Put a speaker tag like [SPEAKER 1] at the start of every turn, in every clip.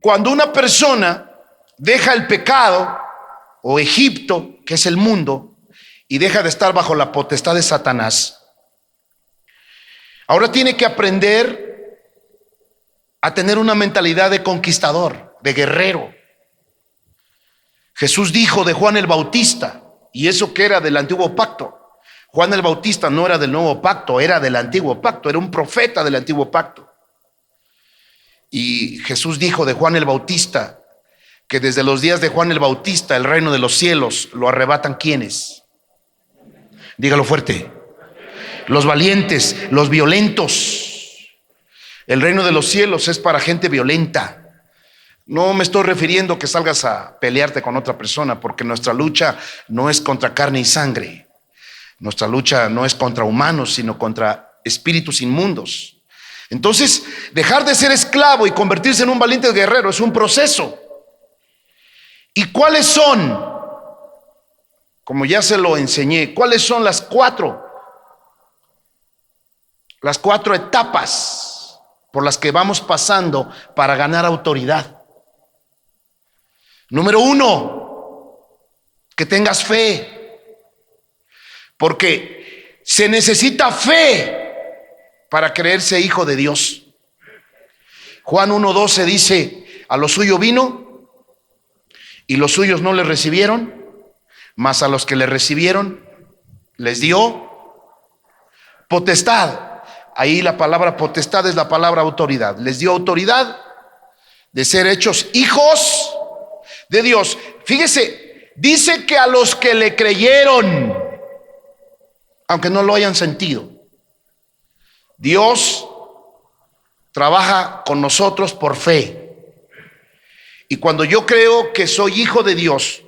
[SPEAKER 1] cuando una persona deja el pecado o Egipto, que es el mundo, y deja de estar bajo la potestad de Satanás, ahora tiene que aprender a tener una mentalidad de conquistador, de guerrero. Jesús dijo de Juan el Bautista, y eso que era del antiguo pacto. Juan el Bautista no era del nuevo pacto, era del antiguo pacto, era un profeta del antiguo pacto. Y Jesús dijo de Juan el Bautista que desde los días de Juan el Bautista el reino de los cielos lo arrebatan ¿quiénes? Dígalo fuerte. Los valientes, los violentos. El reino de los cielos es para gente violenta. No me estoy refiriendo que salgas a pelearte con otra persona, porque nuestra lucha no es contra carne y sangre. Nuestra lucha no es contra humanos, sino contra espíritus inmundos. Entonces, dejar de ser esclavo y convertirse en un valiente guerrero es un proceso. ¿Y cuáles son? Como ya se lo enseñé, ¿cuáles son las cuatro etapas por las que vamos pasando para ganar autoridad? Número 1, que tengas fe, porque se necesita fe para creerse hijo de Dios. Juan 1:12 dice: a lo suyo vino y los suyos no le recibieron, mas a los que le recibieron les dio potestad. Ahí la palabra potestad es la palabra autoridad. Les dio autoridad de ser hechos hijos de Dios. Fíjese, dice que a los que le creyeron, aunque no lo hayan sentido. Dios trabaja con nosotros por fe. Y cuando yo creo que soy hijo de Dios,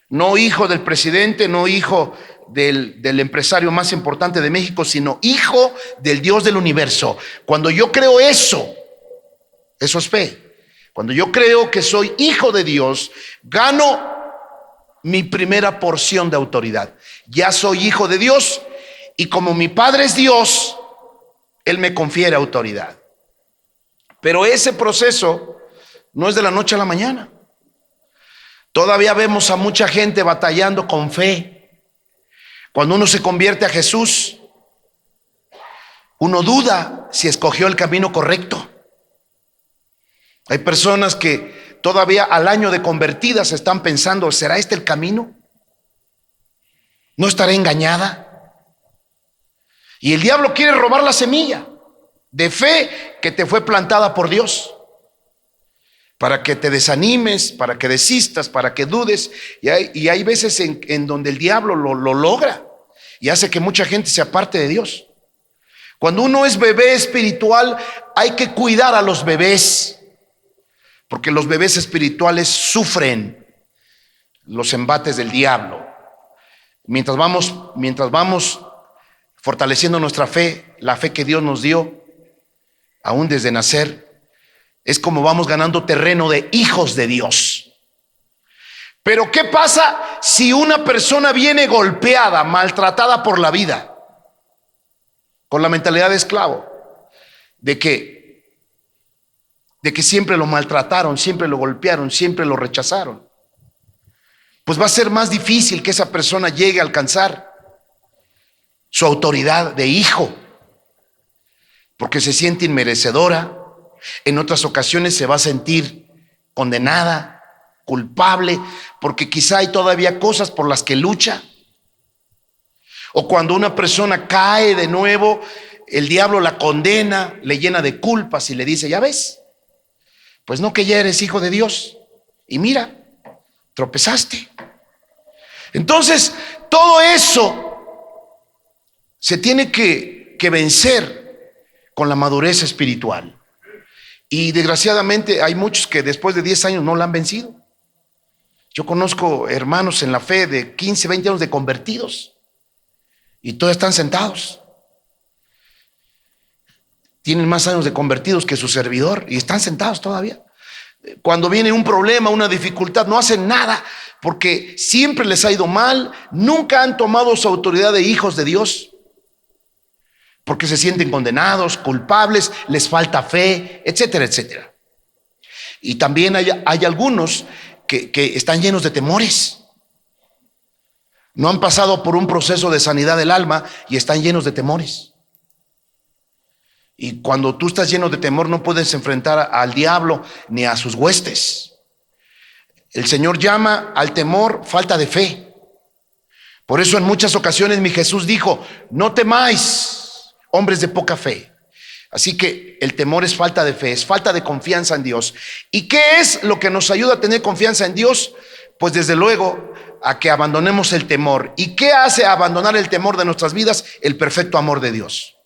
[SPEAKER 1] no hijo del presidente, no hijo del empresario más importante de México, sino hijo del Dios del universo. Cuando yo creo eso es fe. Cuando yo creo que soy hijo de Dios, gano mi primera porción de autoridad. Ya soy hijo de Dios y como mi Padre es Dios, Él me confiere autoridad. Pero ese proceso no es de la noche a la mañana. Todavía vemos a mucha gente batallando con fe. Cuando uno se convierte a Jesús, uno duda si escogió el camino correcto. Hay personas que todavía al año de convertidas están pensando: ¿será este el camino? ¿No estaré engañada? Y el diablo quiere robar la semilla de fe que te fue plantada por Dios, para que te desanimes, para que desistas, para que dudes. Y hay veces en donde el diablo lo logra y hace que mucha gente se aparte de Dios. Cuando uno es bebé espiritual, hay que cuidar a los bebés, porque los bebés espirituales sufren los embates del diablo. Mientras vamos fortaleciendo nuestra fe, la fe que Dios nos dio, aún desde nacer, es como vamos ganando terreno de hijos de Dios. Pero ¿qué pasa si una persona viene golpeada, maltratada por la vida, con la mentalidad de esclavo, de que siempre lo maltrataron, siempre lo golpearon, siempre lo rechazaron? Pues va a ser más difícil que esa persona llegue a alcanzar su autoridad de hijo, porque se siente inmerecedora. En otras ocasiones se va a sentir condenada, culpable, porque quizá hay todavía cosas por las que lucha. O cuando una persona cae de nuevo, el diablo la condena, le llena de culpas y le dice: ya ves, pues no, que ya eres hijo de Dios, y mira, tropezaste. Entonces, todo eso se tiene que vencer con la madurez espiritual. Y desgraciadamente hay muchos que después de 10 años no la han vencido. Yo conozco hermanos en la fe de 15, 20 años de convertidos y todos están sentados. Tienen más años de convertidos que su servidor y están sentados todavía. Cuando viene un problema, una dificultad, no hacen nada porque siempre les ha ido mal. Nunca han tomado su autoridad de hijos de Dios, porque se sienten condenados, culpables, les falta fe, etcétera, etcétera. Y también hay algunos que están llenos de temores. No han pasado por un proceso de sanidad del alma y están llenos de temores. Y cuando tú estás lleno de temor no puedes enfrentar al diablo ni a sus huestes. El Señor llama al temor falta de fe. Por eso en muchas ocasiones mi Jesús dijo: no temáis, hombres de poca fe. Así que el temor es falta de fe, es falta de confianza en Dios. ¿Y qué es lo que nos ayuda a tener confianza en Dios? Pues desde luego a que abandonemos el temor. ¿Y qué hace abandonar el temor de nuestras vidas? El perfecto amor de Dios.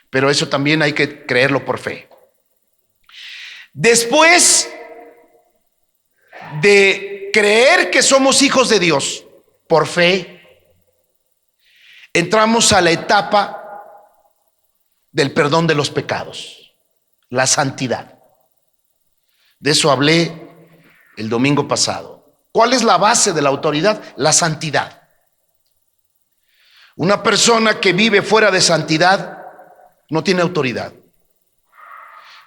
[SPEAKER 1] Pero eso también hay que creerlo por fe. Después de creer que somos hijos de Dios por fe, entramos a la etapa del perdón de los pecados, la santidad. De eso hablé el domingo pasado. ¿Cuál es la base de la autoridad? La santidad. Una persona que vive fuera de santidad no tiene autoridad.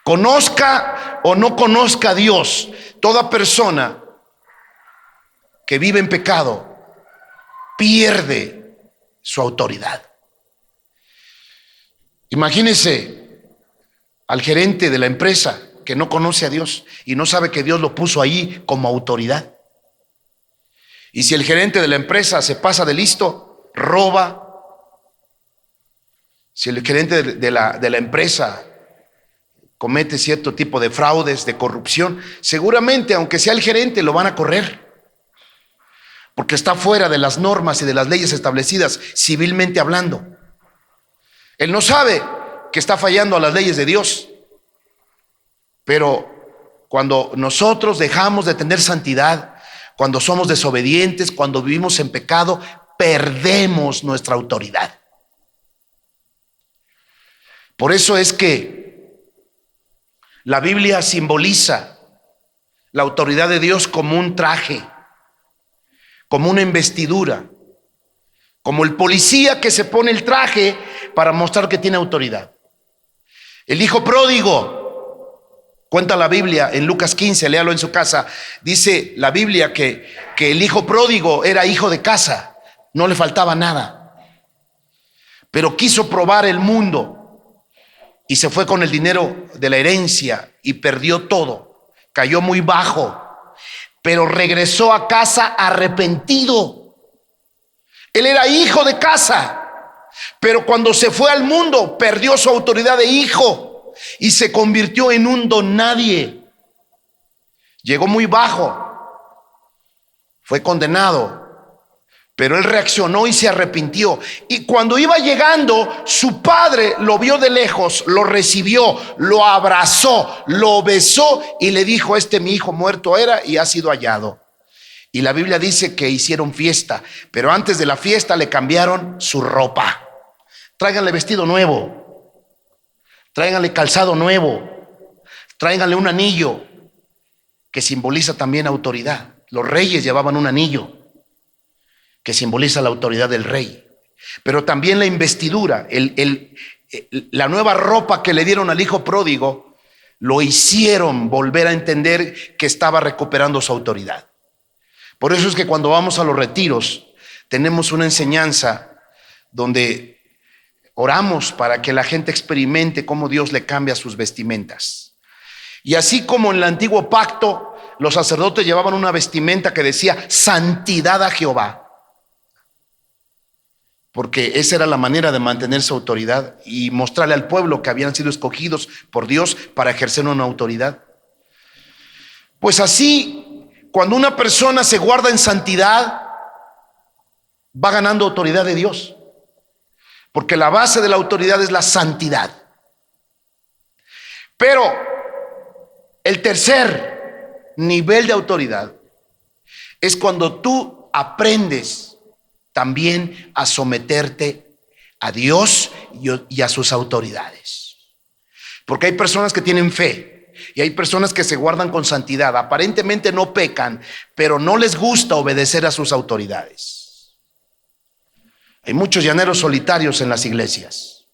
[SPEAKER 1] Conozca o no conozca a Dios, toda persona que vive en pecado pierde su autoridad. Imagínese al gerente de la empresa que no conoce a Dios y no sabe que Dios lo puso ahí como autoridad. Y si el gerente de la empresa se pasa de listo, roba. Si el gerente de la empresa comete cierto tipo de fraudes, de corrupción, seguramente, aunque sea el gerente, lo van a correr, porque está fuera de las normas y de las leyes establecidas civilmente hablando. Él no sabe que está fallando a las leyes de Dios. Pero cuando nosotros dejamos de tener santidad, cuando somos desobedientes, cuando vivimos en pecado, perdemos nuestra autoridad. Por eso es que la Biblia simboliza la autoridad de Dios como un traje, como una investidura, como el policía que se pone el traje para mostrar que tiene autoridad. El hijo pródigo, cuenta la Biblia en Lucas 15, léalo en su casa, dice la Biblia que el hijo pródigo era hijo de casa, no le faltaba nada, pero quiso probar el mundo y se fue con el dinero de la herencia y perdió todo, cayó muy bajo, pero regresó a casa arrepentido. Él era hijo de casa, pero cuando se fue al mundo perdió su autoridad de hijo y se convirtió en un don nadie. Llegó muy bajo, fue condenado, pero él reaccionó y se arrepintió. Y cuando iba llegando, su padre lo vio de lejos, lo recibió, lo abrazó, lo besó y le dijo: mi hijo muerto era y ha sido hallado. Y la Biblia dice que hicieron fiesta, pero antes de la fiesta le cambiaron su ropa. Tráiganle vestido nuevo, tráiganle calzado nuevo, tráiganle un anillo que simboliza también autoridad. Los reyes llevaban un anillo que simboliza la autoridad del rey, pero también la investidura, la nueva ropa que le dieron al hijo pródigo, lo hicieron volver a entender que estaba recuperando su autoridad. Por eso es que cuando vamos a los retiros tenemos una enseñanza donde oramos para que la gente experimente cómo Dios le cambia sus vestimentas. Y así como en el antiguo pacto los sacerdotes llevaban una vestimenta que decía santidad a Jehová, porque esa era la manera de mantener su autoridad y mostrarle al pueblo que habían sido escogidos por Dios para ejercer una autoridad. Pues así, cuando una persona se guarda en santidad, va ganando autoridad de Dios, porque la base de la autoridad es la santidad. Pero el tercer nivel de autoridad es cuando tú aprendes también a someterte a Dios y a sus autoridades. Porque hay personas que tienen fe y hay personas que se guardan con santidad, aparentemente no pecan, pero no les gusta obedecer a sus autoridades. Hay muchos llaneros solitarios en las iglesias.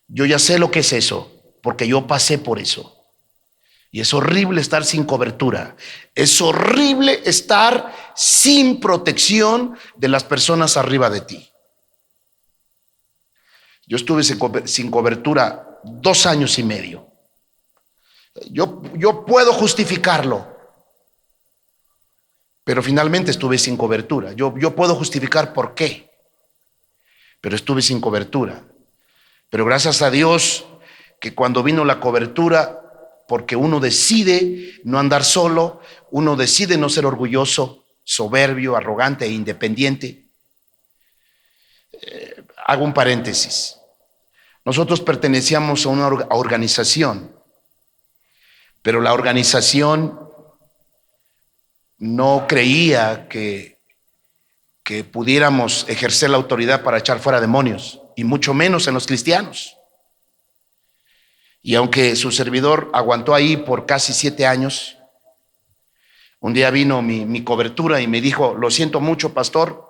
[SPEAKER 1] Yo ya sé lo que es eso, porque yo pasé por eso. Y es horrible estar sin cobertura. Es horrible estar sin protección de las personas arriba de ti. Yo estuve sin cobertura 2 años y medio. Yo puedo justificarlo, pero finalmente estuve sin cobertura. Yo puedo justificar por qué, pero estuve sin cobertura. Pero gracias a Dios que cuando vino la cobertura, porque uno decide no andar solo, uno decide no ser orgulloso, soberbio, arrogante e independiente. Hago un paréntesis. Nosotros pertenecíamos a una organización, pero la organización no creía que pudiéramos ejercer la autoridad para echar fuera demonios, y mucho menos en los cristianos. Y aunque su servidor aguantó ahí por casi 7 años, un día vino mi cobertura y me dijo: lo siento mucho, pastor,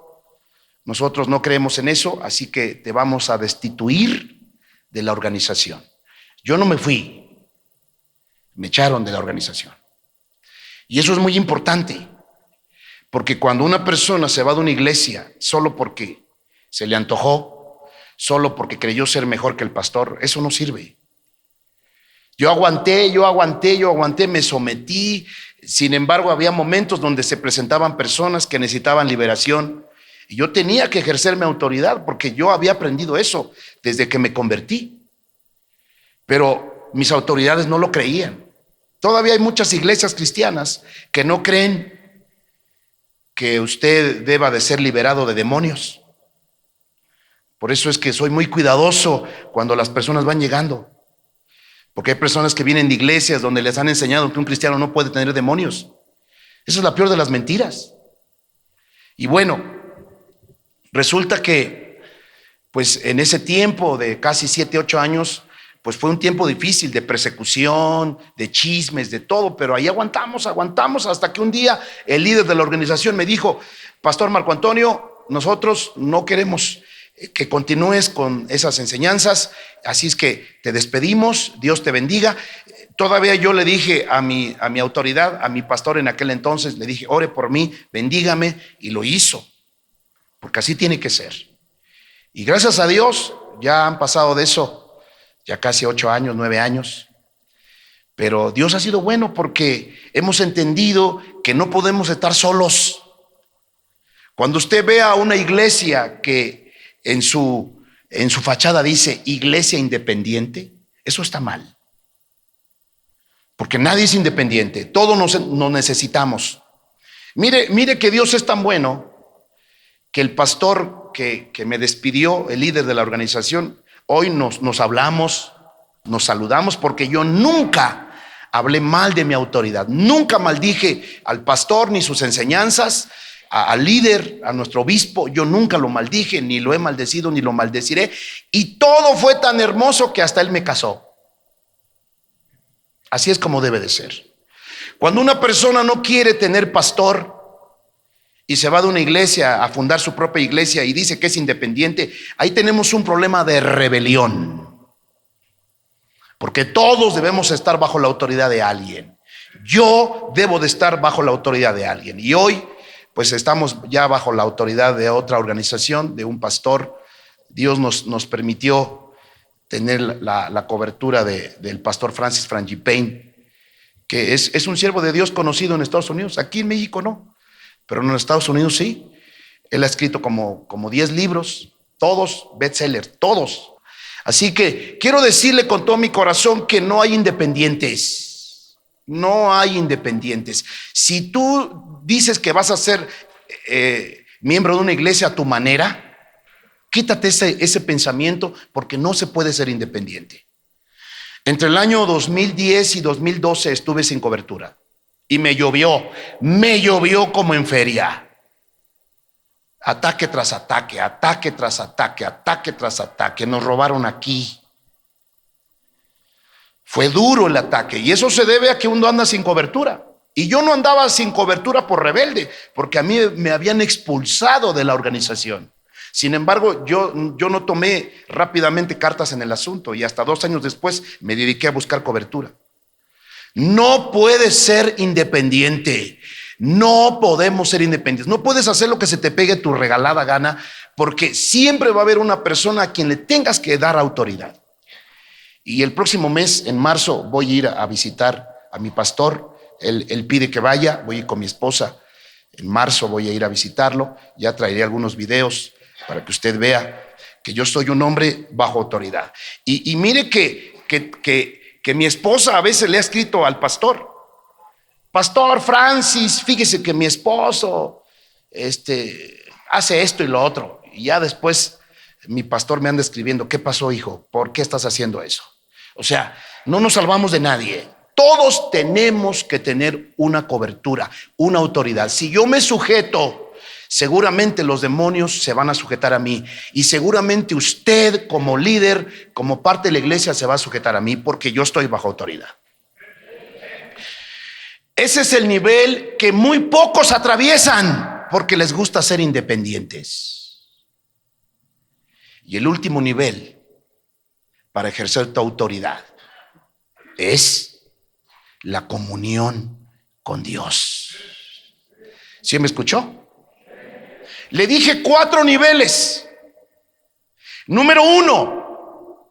[SPEAKER 1] nosotros no creemos en eso, así que te vamos a destituir de la organización. Yo no me fui, me echaron de la organización. Y eso es muy importante, porque cuando una persona se va de una iglesia solo porque se le antojó, solo porque creyó ser mejor que el pastor, eso no sirve. Yo aguanté, me sometí. Sin embargo, había momentos donde se presentaban personas que necesitaban liberación y yo tenía que ejercer mi autoridad porque yo había aprendido eso desde que me convertí. Pero mis autoridades no lo creían. Todavía hay muchas iglesias cristianas que no creen que usted deba de ser liberado de demonios. Por eso es que soy muy cuidadoso cuando las personas van llegando. Porque hay personas que vienen de iglesias donde les han enseñado que un cristiano no puede tener demonios. Esa es la peor de las mentiras. Y bueno, resulta que pues en ese tiempo de casi 7, 8 años, pues fue un tiempo difícil de persecución, de chismes, de todo, pero ahí aguantamos hasta que un día el líder de la organización me dijo: pastor Marco Antonio, nosotros no queremos que continúes con esas enseñanzas, así es que te despedimos, Dios te bendiga. Todavía yo le dije a mi autoridad, a mi pastor en aquel entonces, le dije: ore por mí, bendígame, y lo hizo, porque así tiene que ser. Y gracias a Dios ya han pasado de eso ya casi 8 años, 9 años, pero Dios ha sido bueno porque hemos entendido que no podemos estar solos. Cuando usted vea una iglesia que en su fachada dice iglesia independiente, eso está mal. Porque nadie es independiente, todos nos necesitamos. Mire que Dios es tan bueno que el pastor que me despidió, el líder de la organización, hoy nos hablamos, nos saludamos, porque yo nunca hablé mal de mi autoridad, nunca maldije al pastor ni sus enseñanzas. Al líder, a nuestro obispo, yo nunca lo maldije, ni lo he maldecido, ni lo maldeciré. Y todo fue tan hermoso que hasta él me casó. Así es como debe de ser. Cuando una persona no quiere tener pastor y se va de una iglesia a fundar su propia iglesia y dice que es independiente, ahí tenemos un problema de rebelión. Porque todos debemos estar bajo la autoridad de alguien. Yo debo de estar bajo la autoridad de alguien. Y hoy pues estamos ya bajo la autoridad de otra organización, de un pastor. Dios nos permitió tener la cobertura del pastor Francis Frangipane, que es un siervo de Dios conocido en Estados Unidos. Aquí en México no, pero en Estados Unidos sí. Él ha escrito como 10 libros, todos bestsellers, todos. Así que quiero decirle con todo mi corazón que no hay independientes. No hay independientes. Si tú dices que vas a ser miembro de una iglesia a tu manera, quítate ese pensamiento, porque no se puede ser independiente. Entre el año 2010 y 2012 estuve sin cobertura y me llovió como en feria. Ataque tras ataque, ataque tras ataque, ataque tras ataque. Nos robaron aquí. Fue duro el ataque, y eso se debe a que uno anda sin cobertura. Y yo no andaba sin cobertura por rebelde, porque a mí me habían expulsado de la organización. Sin embargo, yo no tomé rápidamente cartas en el asunto, y hasta 2 años después me dediqué a buscar cobertura. No puedes ser independiente. No podemos ser independientes. No puedes hacer lo que se te pegue tu regalada gana, porque siempre va a haber una persona a quien le tengas que dar autoridad. Y el próximo mes, en marzo, voy a ir a visitar a mi pastor. Él pide que vaya, voy a ir con mi esposa. En marzo voy a ir a visitarlo. Ya traeré algunos videos para que usted vea que yo soy un hombre bajo autoridad. Y mire que mi esposa a veces le ha escrito al pastor: Pastor Francis, fíjese que mi esposo hace esto y lo otro. Y ya después mi pastor me anda escribiendo: ¿qué pasó, hijo? ¿Por qué estás haciendo eso? O sea, no nos salvamos de nadie. Todos tenemos que tener una cobertura, una autoridad. Si yo me sujeto, seguramente los demonios se van a sujetar a mí, y seguramente usted como líder, como parte de la iglesia, se va a sujetar a mí, porque yo estoy bajo autoridad. Ese es el nivel que muy pocos atraviesan porque les gusta ser independientes. Y el último nivel para ejercer tu autoridad es la comunión con Dios. ¿Sí me escuchó? Le dije 4 niveles. Número 1,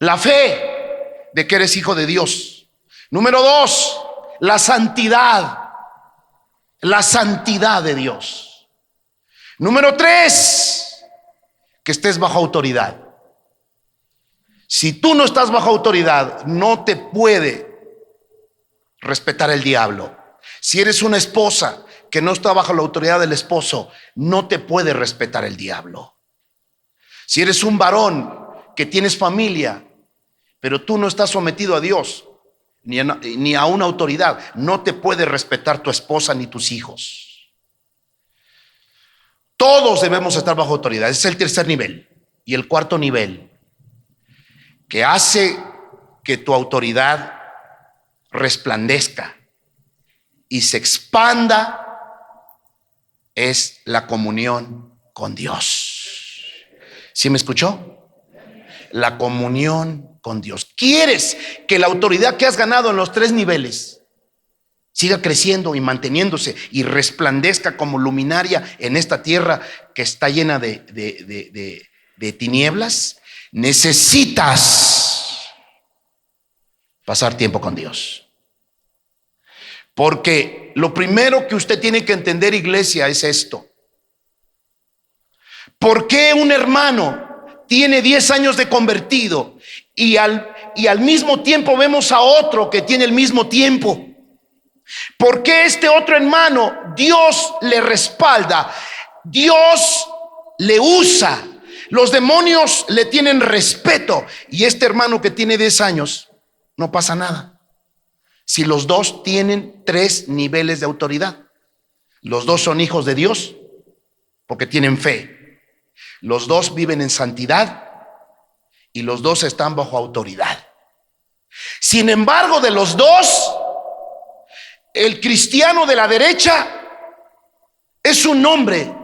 [SPEAKER 1] la fe de que eres hijo de Dios. Número 2, la santidad de Dios. Número 3, que estés bajo autoridad. Si tú no estás bajo autoridad, no te puede respetar el diablo. Si eres una esposa que no está bajo la autoridad del esposo, no te puede respetar el diablo. Si eres un varón que tienes familia, pero tú no estás sometido a Dios ni a una autoridad, no te puede respetar tu esposa ni tus hijos. Todos debemos estar bajo autoridad. Ese es el tercer nivel. Y el cuarto nivel, que hace que tu autoridad resplandezca y se expanda, es la comunión con Dios. ¿Sí me escuchó? La comunión con Dios. ¿Quieres que la autoridad que has ganado en los 3 niveles siga creciendo y manteniéndose y resplandezca como luminaria en esta tierra que está llena de tinieblas? Necesitas pasar tiempo con Dios. Porque lo primero que usted tiene que entender, iglesia, es esto: ¿por qué un hermano tiene 10 años de convertido y al mismo tiempo vemos a otro que tiene el mismo tiempo? ¿Por qué este otro hermano Dios le respalda, Dios le usa, los demonios le tienen respeto, y este hermano que tiene 10 años no pasa nada? Si los dos tienen 3 niveles de autoridad, los dos son hijos de Dios porque tienen fe, los dos viven en santidad y los dos están bajo autoridad. Sin embargo, de los dos, el cristiano de la derecha es un hombre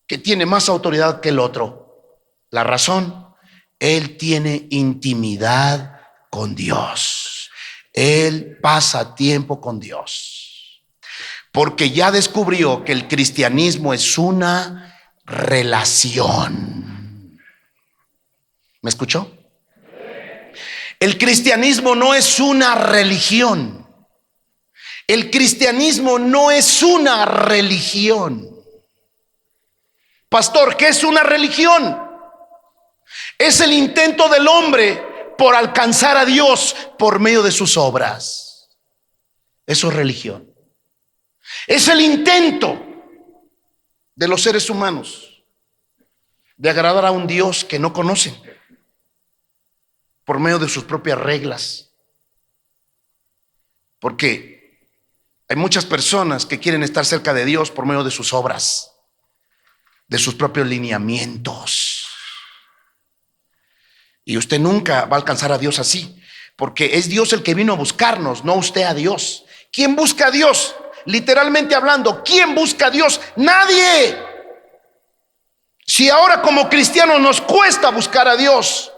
[SPEAKER 1] que tiene más autoridad que el otro. La razón: él tiene intimidad con Dios. Él pasa tiempo con Dios, porque ya descubrió que el cristianismo es una relación. ¿Me escuchó? El cristianismo no es una religión. El cristianismo no es una religión. Pastor, ¿qué es una religión? Es el intento del hombre por alcanzar a Dios por medio de sus obras. Eso es religión. Es el intento de los seres humanos de agradar a un Dios que no conocen por medio de sus propias reglas. Porque hay muchas personas que quieren estar cerca de Dios por medio de sus obras, de sus propios lineamientos. Y usted nunca va a alcanzar a Dios así, porque es Dios el que vino a buscarnos, no usted a Dios. ¿Quién busca a Dios? Literalmente hablando, ¿quién busca a Dios? Nadie. Si ahora como cristianos nos cuesta buscar a Dios,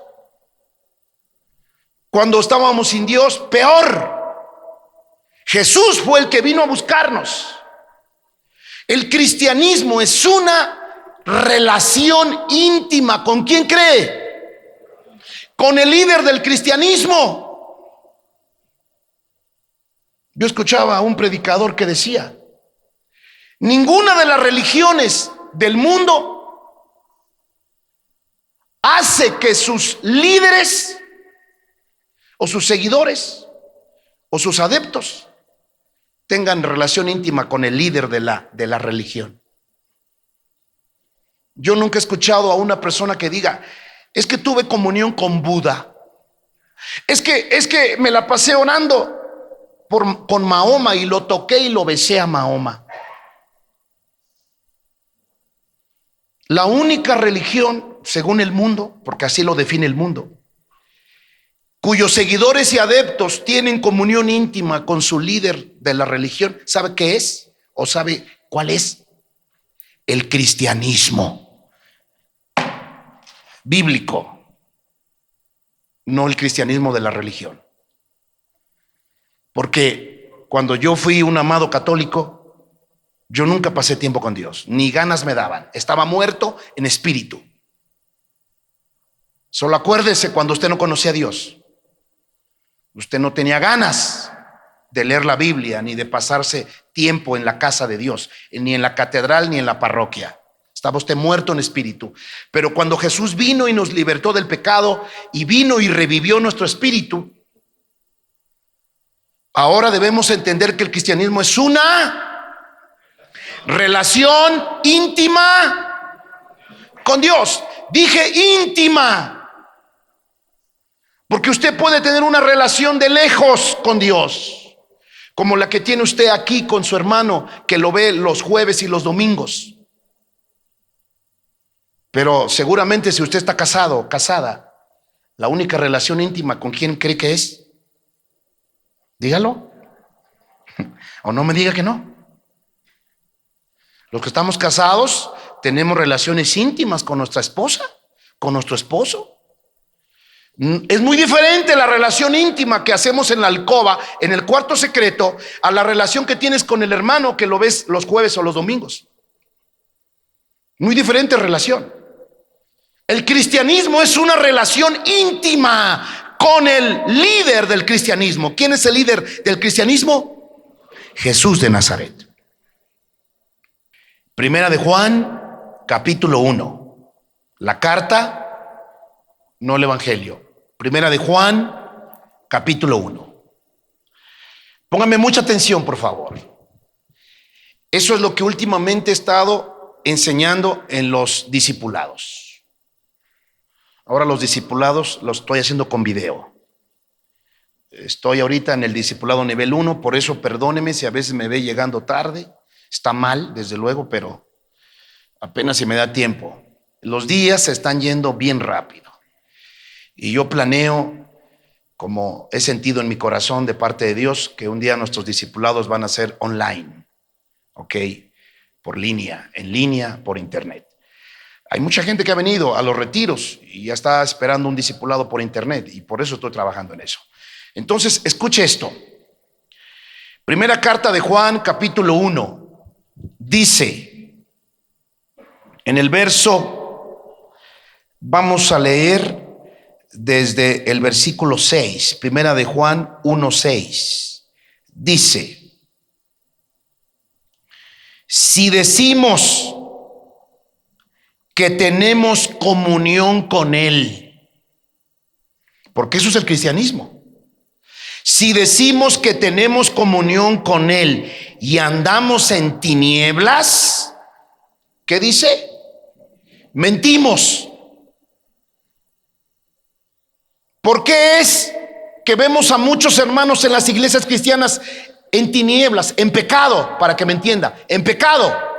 [SPEAKER 1] Cuando estábamos sin Dios, peor. Jesús fue el que vino a buscarnos. El cristianismo es una relación íntima. ¿Con quién cree? Con el líder del cristianismo. Yo escuchaba a un predicador que decía: ninguna de las religiones del mundo hace que sus líderes o sus seguidores o sus adeptos tengan relación íntima con el líder de la religión. Yo nunca he escuchado a una persona que diga: es que tuve comunión con Buda, es que me la pasé orando con Mahoma y lo toqué y lo besé a Mahoma. La única religión, según el mundo, porque así lo define el mundo, cuyos seguidores y adeptos tienen comunión íntima con su líder de la religión, ¿sabe qué es? ¿O sabe cuál es? El cristianismo bíblico, no el cristianismo de la religión. Porque cuando yo fui un amado católico, yo nunca pasé tiempo con Dios, ni ganas me daban. Estaba muerto en espíritu. Solo acuérdese, cuando usted no conocía a Dios, usted no tenía ganas de leer la Biblia, ni de pasarse tiempo en la casa de Dios, ni en la catedral, ni en la parroquia. Estaba usted muerto en espíritu. Pero cuando Jesús vino y nos libertó del pecado, y vino y revivió nuestro espíritu, ahora debemos entender que el cristianismo es una relación íntima con Dios. Dije íntima, porque usted puede tener una relación de lejos con Dios, como la que tiene usted aquí con su hermano, que lo ve los jueves y los domingos. Pero seguramente, si usted está casado o casada, la única relación íntima, ¿con quién cree que es? Dígalo. O no me diga que no. Los que estamos casados tenemos relaciones íntimas con nuestra esposa, con nuestro esposo. Es muy diferente la relación íntima que hacemos en la alcoba, en el cuarto secreto, a la relación que tienes con el hermano que lo ves los jueves o los domingos. Muy diferente relación. El cristianismo es una relación íntima con el líder del cristianismo. ¿Quién es el líder del cristianismo? Jesús de Nazaret. Primera de Juan, capítulo 1. La carta, no el evangelio. Primera de Juan, capítulo 1. Póngame mucha atención, por favor. Eso es lo que últimamente he estado enseñando en los discipulados. Ahora los discipulados los estoy haciendo con video. Estoy ahorita en el discipulado nivel 1, por eso perdóneme si a veces me ve llegando tarde. Está mal, desde luego, pero apenas si me da tiempo. Los días se están yendo bien rápido. Y yo planeo, como he sentido en mi corazón de parte de Dios, que un día nuestros discipulados van a ser online, ¿ok? Por línea, en línea, por internet. Hay mucha gente que ha venido a los retiros y ya está esperando un discipulado por internet, y por eso estoy trabajando en eso. Entonces, escuche esto. Primera carta de Juan, capítulo 1, dice, en el verso, vamos a leer desde el versículo 6, Primera de Juan 1:6, dice: si decimos que tenemos comunión con Él, porque eso es el cristianismo. Si decimos que tenemos comunión con Él y andamos en tinieblas, ¿qué dice? Mentimos. ¿Por qué es que vemos a muchos hermanos en las iglesias cristianas en tinieblas, en pecado? Para que me entienda, en pecado.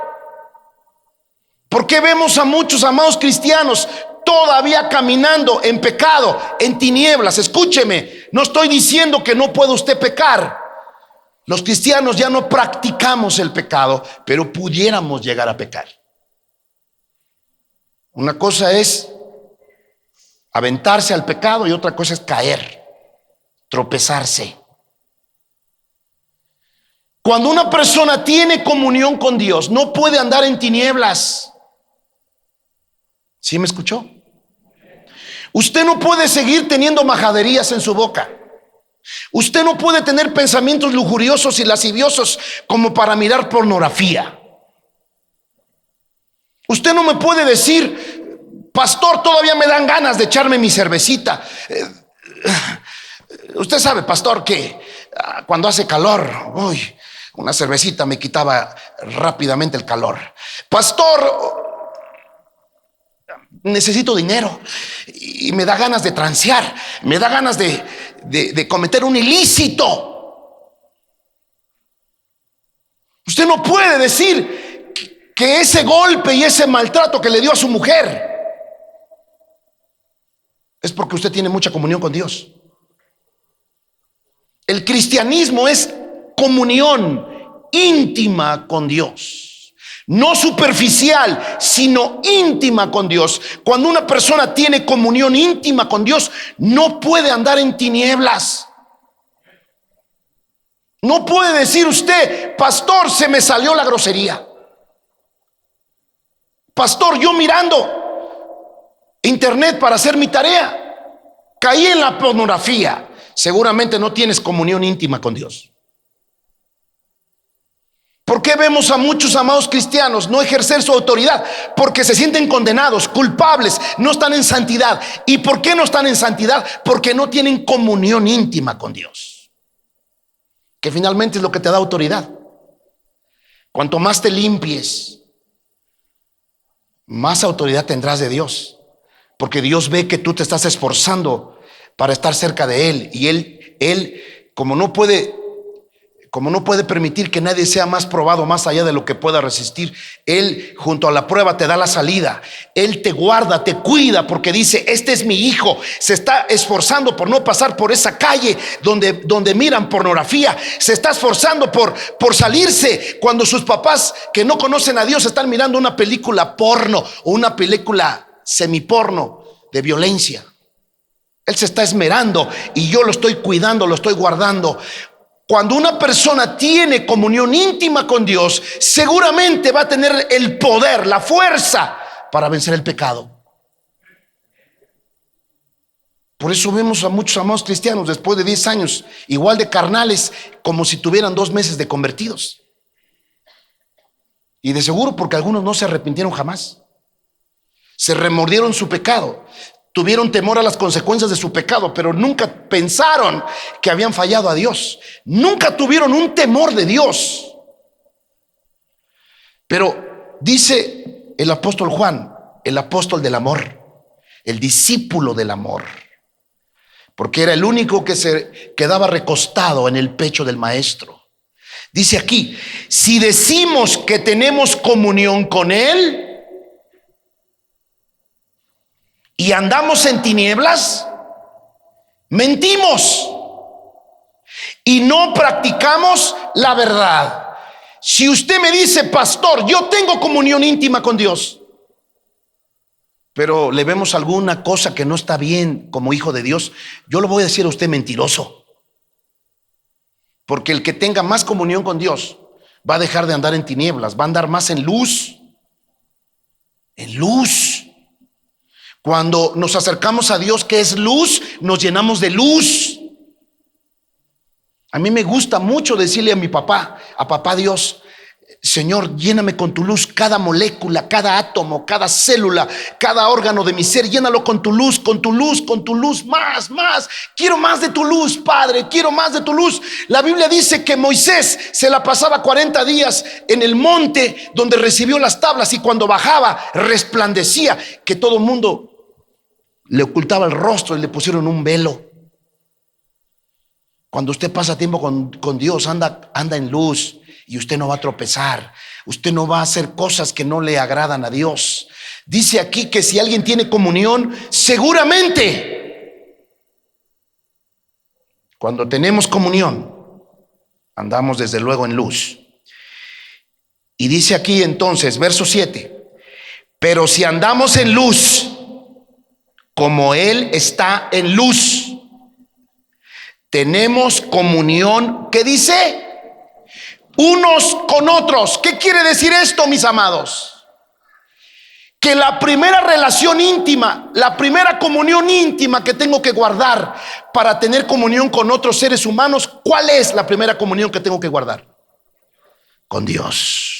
[SPEAKER 1] ¿Por qué vemos a muchos amados cristianos todavía caminando en pecado, en tinieblas? Escúcheme, no estoy diciendo que no pueda usted pecar. Los cristianos ya no practicamos el pecado, pero pudiéramos llegar a pecar. Una cosa es aventarse al pecado y otra cosa es caer. tropezarse. Cuando una persona tiene comunión con Dios, no puede andar en tinieblas. ¿Sí me escuchó? Usted no puede seguir teniendo majaderías en su boca. Usted no puede tener pensamientos lujuriosos y lasciviosos como para mirar pornografía. Usted no me puede decir: pastor, todavía me dan ganas de echarme mi cervecita. Usted sabe, pastor, que cuando hace calor, uy, una cervecita me quitaba rápidamente el calor. Pastor, necesito dinero y me da ganas de transear, me da ganas de cometer un ilícito. Usted no puede decir que ese golpe y ese maltrato que le dio a su mujer es porque usted tiene mucha comunión con Dios. El cristianismo es comunión íntima con Dios, no superficial, sino íntima con Dios. Cuando una persona tiene comunión íntima con Dios, no puede andar en tinieblas. No puede decir usted: pastor, se me salió la grosería. Pastor, yo mirando internet para hacer mi tarea, caí en la pornografía. Seguramente no tienes comunión íntima con Dios. ¿Por qué vemos a muchos amados cristianos no ejercer su autoridad? Porque se sienten condenados, culpables, no están en santidad. ¿Y por qué no están en santidad? Porque no tienen comunión íntima con Dios, que finalmente es lo que te da autoridad. Cuanto más te limpies, más autoridad tendrás de Dios, porque Dios ve que tú te estás esforzando para estar cerca de Él, y Él como no puede permitir que nadie sea más probado más allá de lo que pueda resistir, Él junto a la prueba te da la salida. Él te guarda, te cuida, porque dice: este es mi hijo. Se está esforzando por no pasar por esa calle donde miran pornografía. Se está esforzando por salirse cuando sus papás, que no conocen a Dios, están mirando una película porno o una película semiporno de violencia. Él se está esmerando y yo lo estoy cuidando, lo estoy guardando. Cuando una persona tiene comunión íntima con Dios, seguramente va a tener el poder, la fuerza para vencer el pecado. Por eso vemos a muchos amados cristianos después de 10 años igual de carnales, como si tuvieran 2 meses de convertidos. Y de seguro porque algunos no se arrepintieron jamás. Se remordieron su pecado, tuvieron temor a las consecuencias de su pecado, pero nunca pensaron que habían fallado a Dios. Nunca tuvieron un temor de Dios. Pero dice el apóstol Juan, el apóstol del amor, el discípulo del amor, porque era el único que se quedaba recostado en el pecho del maestro. Dice aquí: si decimos que tenemos comunión con Él y andamos en tinieblas, mentimos y no practicamos la verdad. Si usted me dice: pastor, yo tengo comunión íntima con Dios, pero le vemos alguna cosa que no está bien como hijo de Dios, yo le voy a decir a usted mentiroso. Porque el que tenga más comunión con Dios va a dejar de andar en tinieblas, va a andar más en luz. En luz. Cuando nos acercamos a Dios, que es luz, nos llenamos de luz. A mí me gusta mucho decirle a mi papá, a papá Dios: Señor, lléname con tu luz cada molécula, cada átomo, cada célula, cada órgano de mi ser. Llénalo con tu luz, con tu luz, con tu luz. Más. Quiero más de tu luz, Padre, quiero más de tu luz. La Biblia dice que Moisés se la pasaba 40 días en el monte donde recibió las tablas, y cuando bajaba resplandecía, que todo el mundo le ocultaba el rostro y le pusieron un velo. Cuando usted pasa tiempo con Dios, anda en luz, y usted no va a tropezar. Usted no va a hacer cosas que no le agradan a Dios. Dice aquí que si alguien tiene comunión, seguramente, cuando tenemos comunión, andamos desde luego en luz. Y dice aquí entonces, verso 7: pero si andamos en luz, como Él está en luz, tenemos comunión, ¿qué dice? Unos con otros. ¿Qué quiere decir esto, mis amados? Que la primera relación íntima, la primera comunión íntima que tengo que guardar para tener comunión con otros seres humanos, ¿cuál es la primera comunión que tengo que guardar? Con Dios.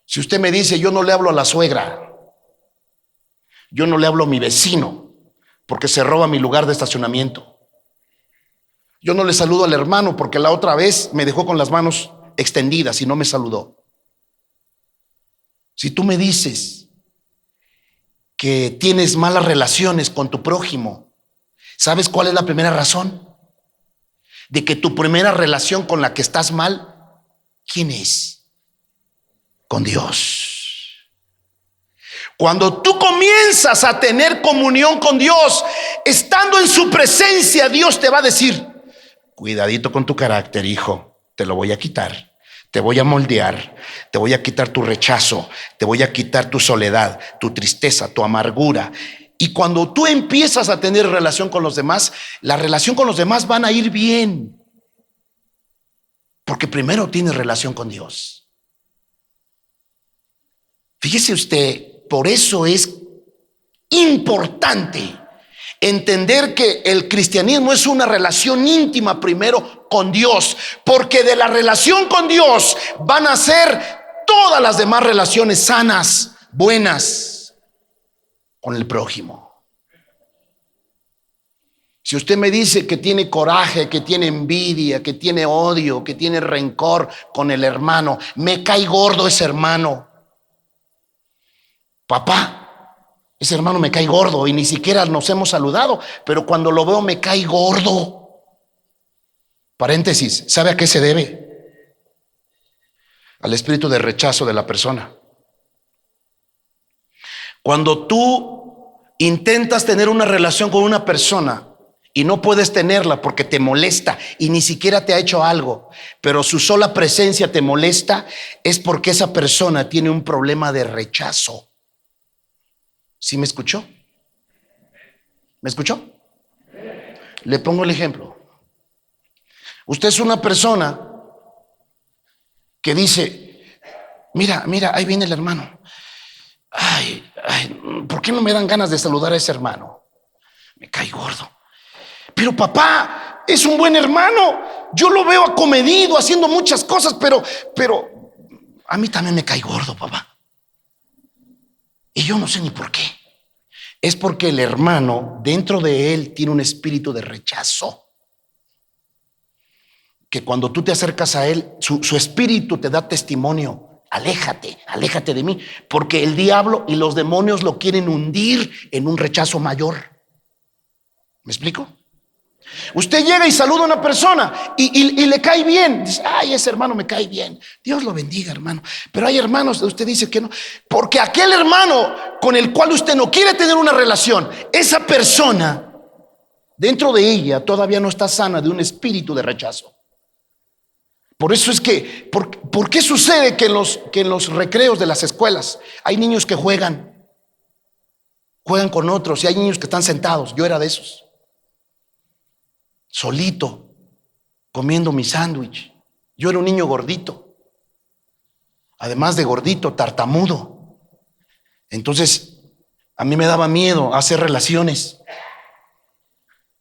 [SPEAKER 1] Si usted me dice, yo no le hablo a la suegra, yo no le hablo a mi vecino porque se roba mi lugar de estacionamiento, yo no le saludo al hermano porque la otra vez me dejó con las manos extendidas y no me saludó. Si tú me dices que tienes malas relaciones con tu prójimo, ¿sabes cuál es la primera razón? De que tu primera relación con la que estás mal, ¿quién es? Con Dios. Cuando tú comienzas a tener comunión con Dios, estando en su presencia, Dios te va a decir, cuidadito con tu carácter, hijo, te lo voy a quitar. Te voy a moldear, te voy a quitar tu rechazo, te voy a quitar tu soledad, tu tristeza, tu amargura. Y cuando tú empiezas a tener relación con los demás, la relación con los demás van a ir bien. Porque primero tienes relación con Dios. Fíjese usted, por eso es importante entender que el cristianismo es una relación íntima primero con Dios, porque de la relación con Dios van a ser todas las demás relaciones sanas, buenas con el prójimo. Si usted me dice que tiene coraje, que tiene envidia, que tiene odio, que tiene rencor con el hermano, me cae gordo ese hermano. Papá, ese hermano me cae gordo y ni siquiera nos hemos saludado, pero cuando lo veo me cae gordo. Paréntesis, ¿sabe a qué se debe? Al espíritu de rechazo de la persona. Cuando tú intentas tener una relación con una persona y no puedes tenerla porque te molesta y ni siquiera te ha hecho algo, pero su sola presencia te molesta, es porque esa persona tiene un problema de rechazo. ¿Sí me escuchó? ¿Me escuchó? Le pongo el ejemplo. Usted es una persona que dice, mira, ahí viene el hermano. Ay, ¿por qué no me dan ganas de saludar a ese hermano? Me cae gordo. Pero papá, es un buen hermano. Yo lo veo acomedido, haciendo muchas cosas, pero a mí también me cae gordo, papá. Y yo no sé ni por qué. Es porque el hermano dentro de él tiene un espíritu de rechazo, que cuando tú te acercas a él, su espíritu te da testimonio. Aléjate de mí, porque el diablo y los demonios lo quieren hundir en un rechazo mayor. ¿Me explico? Usted llega y saluda a una persona y le cae bien. Dice, ay, ese hermano me cae bien. Dios lo bendiga, hermano. Pero hay hermanos, usted dice que no. Porque aquel hermano con el cual usted no quiere tener una relación, esa persona, dentro de ella todavía no está sana de un espíritu de rechazo. Por eso es que, ¿por qué sucede que en los recreos de las escuelas hay niños que juegan con otros y hay niños que están sentados? Yo era de esos. Solito, comiendo mi sándwich. Yo era un niño gordito. Además de gordito, tartamudo. Entonces, a mí me daba miedo hacer relaciones.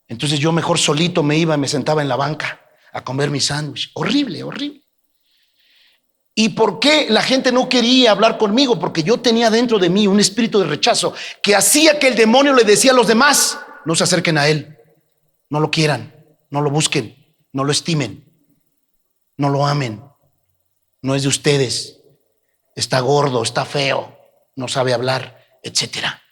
[SPEAKER 1] Entonces yo mejor solito me iba y me sentaba en la banca a comer mi sándwich. Horrible. ¿Y por qué la gente no quería hablar conmigo? Porque yo tenía dentro de mí un espíritu de rechazo que hacía que el demonio le decía a los demás, no se acerquen a él, no lo quieran, no lo busquen, no lo estimen, no lo amen, no es de ustedes, está gordo, está feo, no sabe hablar, etcétera.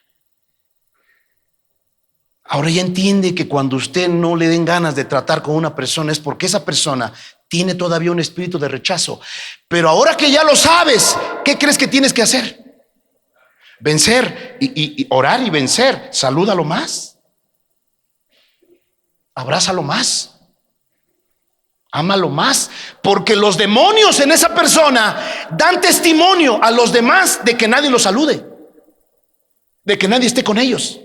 [SPEAKER 1] Ahora ya entiende que cuando usted no le den ganas de tratar con una persona es porque esa persona tiene todavía un espíritu de rechazo. Pero ahora que ya lo sabes, ¿qué crees que tienes que hacer? Vencer y orar y vencer. Salúdalo más. Abrázalo más. Ámalo más. Porque los demonios en esa persona dan testimonio a los demás de que nadie los salude, de que nadie esté con ellos.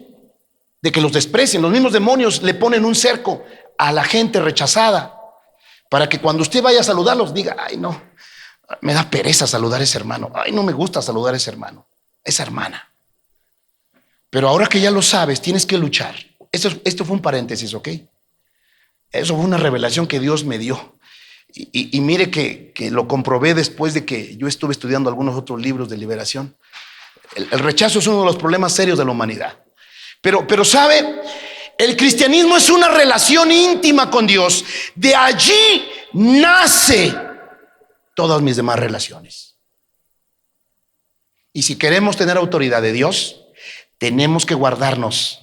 [SPEAKER 1] de que los desprecien. Los mismos demonios le ponen un cerco a la gente rechazada para que cuando usted vaya a saludarlos diga: ay, no, me da pereza saludar a ese hermano, ay, no me gusta saludar a ese hermano, esa hermana. Pero ahora que ya lo sabes, tienes que luchar. Esto fue un paréntesis, ¿ok? Eso fue una revelación que Dios me dio. Y mire que lo comprobé después de que yo estuve estudiando algunos otros libros de liberación. El rechazo es uno de los problemas serios de la humanidad. Pero ¿sabe? El cristianismo es una relación íntima con Dios. De allí nace todas mis demás relaciones. Y si queremos tener autoridad de Dios, tenemos que guardarnos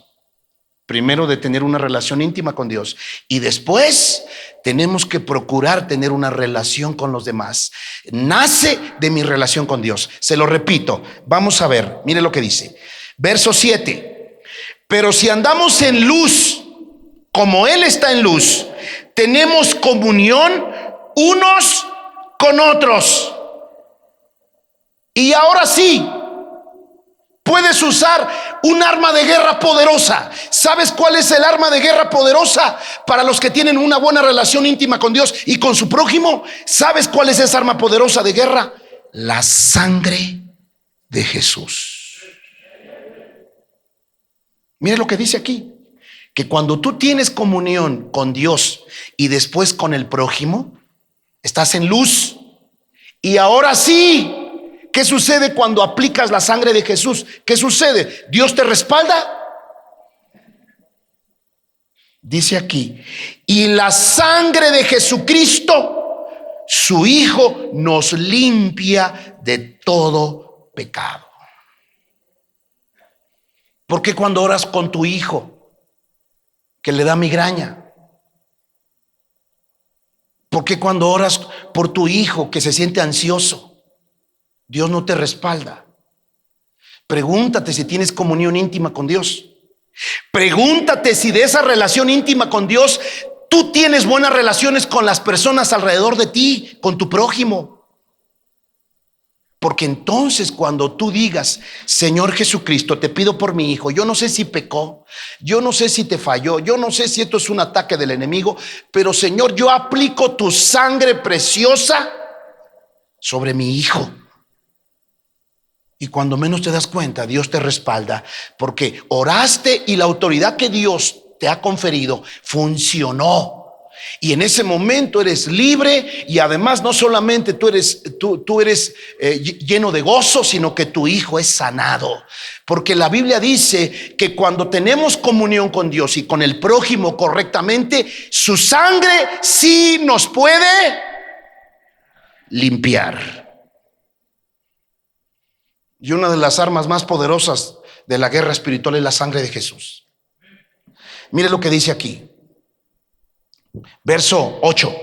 [SPEAKER 1] primero de tener una relación íntima con Dios, y después tenemos que procurar tener una relación con los demás. Nace de mi relación con Dios. Se lo repito, vamos a ver, mire lo que dice. Verso 7. Pero si andamos en luz, como Él está en luz, tenemos comunión unos con otros. Y ahora sí, puedes usar un arma de guerra poderosa. ¿Sabes cuál es el arma de guerra poderosa para los que tienen una buena relación íntima con Dios y con su prójimo? ¿Sabes cuál es esa arma poderosa de guerra? La sangre de Jesús. Mire lo que dice aquí, que cuando tú tienes comunión con Dios y después con el prójimo, estás en luz. Y ahora sí, ¿qué sucede cuando aplicas la sangre de Jesús? ¿Qué sucede? ¿Dios te respalda? Dice aquí: y la sangre de Jesucristo, su Hijo, nos limpia de todo pecado. ¿Por qué cuando oras con tu hijo que le da migraña? ¿Por qué cuando oras por tu hijo que se siente ansioso, Dios no te respalda? Pregúntate si tienes comunión íntima con Dios. Pregúntate si de esa relación íntima con Dios tú tienes buenas relaciones con las personas alrededor de ti, con tu prójimo. Porque entonces cuando tú digas: Señor Jesucristo, te pido por mi hijo, yo no sé si pecó, yo no sé si te falló, yo no sé si esto es un ataque del enemigo, pero Señor, yo aplico tu sangre preciosa sobre mi hijo. Y cuando menos te das cuenta, Dios te respalda, porque oraste y la autoridad que Dios te ha conferido funcionó. Y en ese momento eres libre, y además no solamente tú eres lleno de gozo, sino que tu hijo es sanado. Porque la Biblia dice que cuando tenemos comunión con Dios y con el prójimo correctamente, su sangre sí nos puede limpiar. Y una de las armas más poderosas de la guerra espiritual es la sangre de Jesús. Mire lo que dice aquí. Verso 8.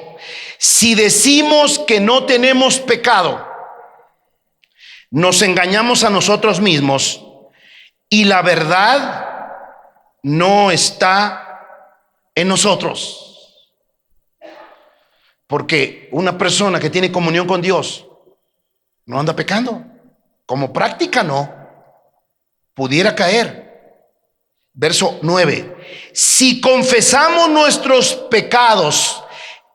[SPEAKER 1] Si decimos que no tenemos pecado, nos engañamos a nosotros mismos y la verdad no está en nosotros. Porque una persona que tiene comunión con Dios no anda pecando. Como práctica no, pudiera caer. Verso 9. Si confesamos nuestros pecados,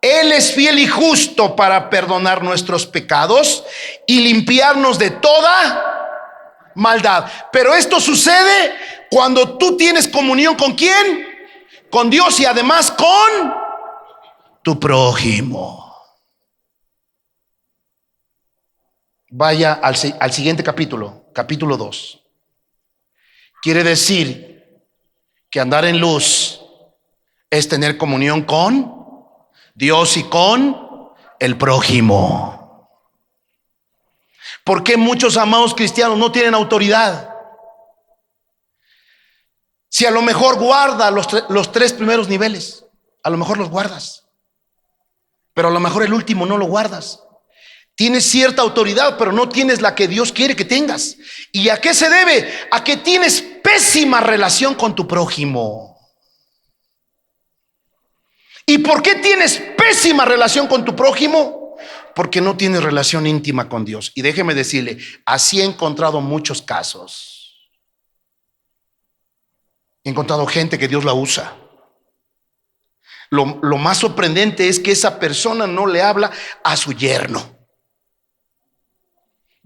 [SPEAKER 1] Él es fiel y justo para perdonar nuestros pecados y limpiarnos de toda maldad. Pero esto sucede cuando tú tienes comunión ¿con quién? Con Dios, y además con tu prójimo. Vaya al siguiente capítulo, capítulo 2. Quiere decir que andar en luz es tener comunión con Dios y con el prójimo. ¿Por qué muchos amados cristianos no tienen autoridad? Si a lo mejor guarda los 3 primeros niveles, a lo mejor los guardas, pero a lo mejor el último no lo guardas. Tienes cierta autoridad, pero no tienes la que Dios quiere que tengas. ¿Y a qué se debe? A que tienes pésima relación con tu prójimo. ¿Y por qué tienes pésima relación con tu prójimo? Porque no tienes relación íntima con Dios. Y déjeme decirle, así he encontrado muchos casos. He encontrado gente que Dios la usa. Lo más sorprendente es que esa persona no le habla a su yerno.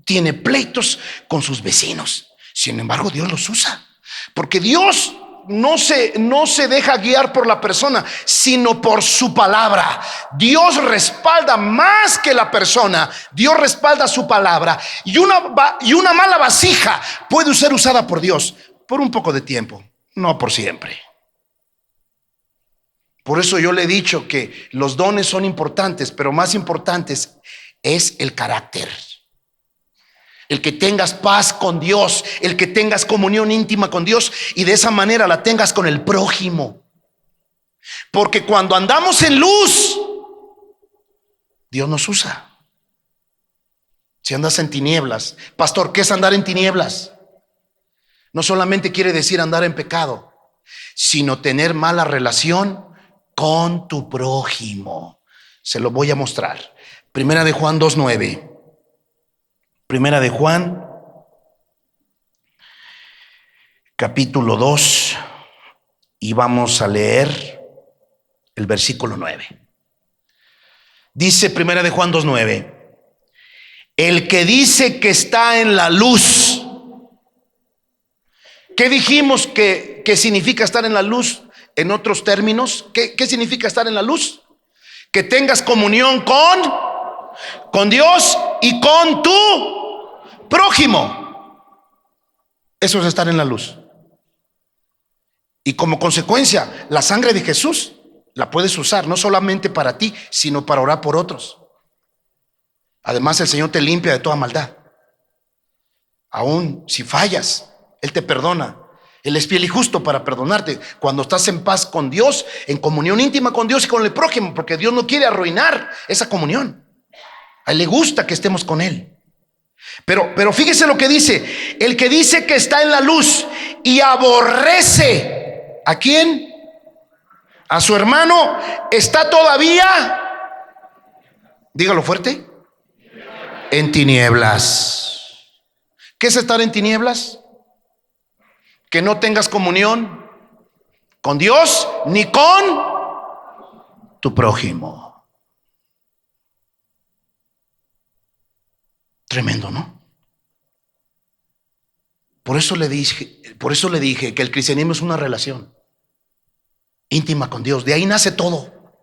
[SPEAKER 1] Tiene pleitos con sus vecinos. Sin embargo, Dios los usa. Porque Dios no se deja guiar por la persona, sino por su palabra. Dios respalda más que la persona. Dios respalda su palabra. Y una mala vasija puede ser usada por Dios por un poco de tiempo, no por siempre. Por eso yo le he dicho que los dones son importantes, pero más importantes es el carácter. El que tengas paz con Dios, el que tengas comunión íntima con Dios y de esa manera la tengas con el prójimo. Porque cuando andamos en luz, Dios nos usa. Si andas en tinieblas, pastor, ¿qué es andar en tinieblas? No solamente quiere decir andar en pecado, sino tener mala relación con tu prójimo. Se lo voy a mostrar. Primera de Juan 2:9. Primera de Juan, capítulo 2, y vamos a leer el versículo 9. Dice Primera de Juan 2:9: el que dice que está en la luz. ¿Qué dijimos que significa estar en la luz? En otros términos, ¿qué significa estar en la luz? Que tengas comunión con Dios y con tu prójimo. Eso es estar en la luz. Y como consecuencia, la sangre de Jesús la puedes usar no solamente para ti, sino para orar por otros. Además, el Señor te limpia de toda maldad. Aún si fallas, Él te perdona. Él es fiel y justo para perdonarte cuando estás en paz con Dios, en comunión íntima con Dios y con el prójimo, porque Dios no quiere arruinar esa comunión. A Él le gusta que estemos con Él. Pero fíjese lo que dice: el que dice que está en la luz y aborrece, ¿a quién? A su hermano, está todavía, dígalo fuerte, en tinieblas. ¿Qué es estar en tinieblas? Que no tengas comunión con Dios ni con tu prójimo. Tremendo, ¿no? Por eso le dije que el cristianismo es una relación íntima con Dios. De ahí nace todo.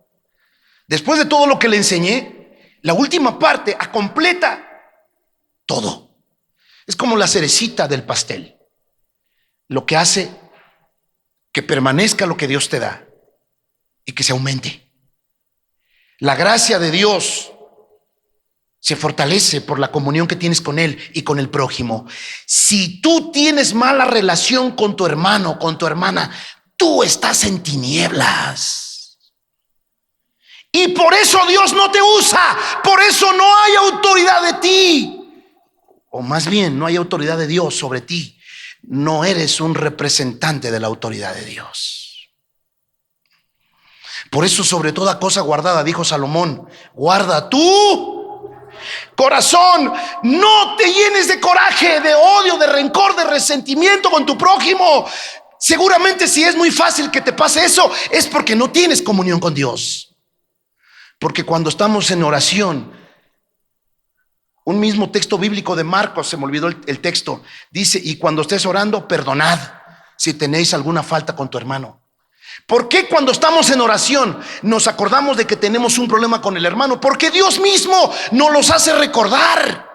[SPEAKER 1] Después de todo lo que le enseñé, la última parte completa todo. Es como la cerecita del pastel. Lo que hace que permanezca lo que Dios te da y que se aumente. La gracia de Dios se fortalece por la comunión que tienes con Él y con el prójimo. Si tú tienes mala relación con tu hermano, con tu hermana, tú estás en tinieblas. Y por eso Dios no te usa. Por eso no hay autoridad de ti. O más bien, no hay autoridad de Dios sobre ti. No eres un representante de la autoridad de Dios. Por eso, sobre toda cosa guardada, dijo Salomón, guarda tu corazón. No te llenes de coraje, de odio, de rencor, de resentimiento con tu prójimo. Seguramente si es muy fácil que te pase eso, es porque no tienes comunión con Dios. Porque cuando estamos en oración, un mismo texto bíblico de Marcos, se me olvidó el texto, dice: y cuando estés orando, perdonad si tenéis alguna falta con tu hermano. ¿Por qué cuando estamos en oración nos acordamos de que tenemos un problema con el hermano? Porque Dios mismo nos los hace recordar.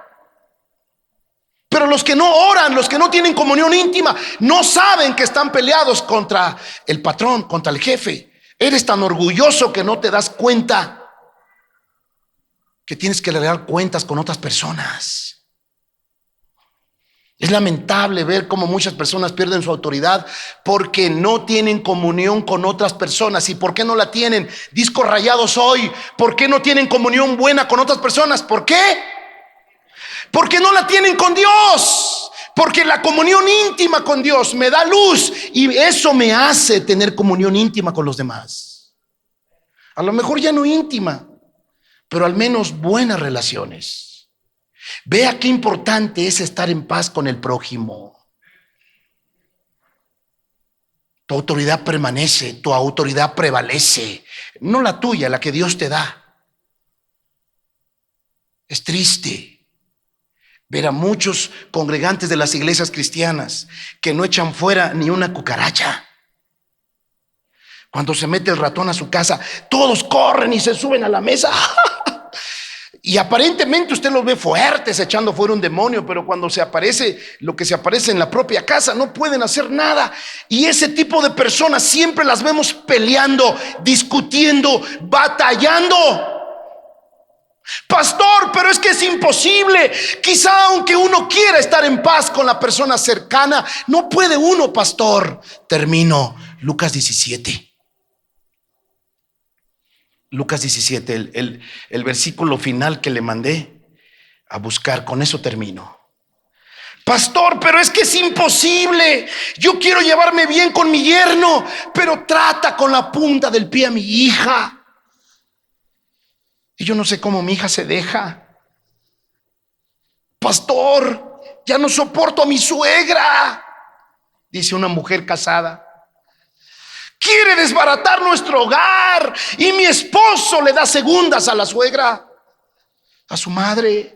[SPEAKER 1] Pero los que no oran, los que no tienen comunión íntima, no saben que están peleados contra el patrón, contra el jefe. Eres tan orgulloso que no te das cuenta que tienes que dar cuentas con otras personas. Es lamentable ver cómo muchas personas pierden su autoridad porque no tienen comunión con otras personas. ¿Y por qué no la tienen? Discos rayados hoy. ¿Por qué no tienen comunión buena con otras personas? ¿Por qué? Porque no la tienen con Dios. Porque la comunión íntima con Dios me da luz y eso me hace tener comunión íntima con los demás. A lo mejor ya no íntima, pero al menos buenas relaciones. Vea qué importante es estar en paz con el prójimo. Tu autoridad permanece, tu autoridad prevalece, no la tuya, la que Dios te da. Es triste ver a muchos congregantes de las iglesias cristianas que no echan fuera ni una cucaracha. Cuando se mete el ratón a su casa, todos corren y se suben a la mesa. Y aparentemente usted los ve fuertes echando fuera un demonio, pero cuando se aparece lo que se aparece en la propia casa, no pueden hacer nada. Y ese tipo de personas siempre las vemos peleando, discutiendo, batallando. Pastor, pero es que es imposible. Quizá aunque uno quiera estar en paz con la persona cercana, no puede uno, pastor. Termino. Lucas 17. Lucas 17, el versículo final que le mandé a buscar. Con eso termino. Pastor, pero es que es imposible. Yo quiero llevarme bien con mi yerno, pero trata con la punta del pie a mi hija. Y yo no sé cómo mi hija se deja. Pastor, ya no soporto a mi suegra, dice una mujer casada. Quiere desbaratar nuestro hogar y mi esposo le da segundas a la suegra, a su madre.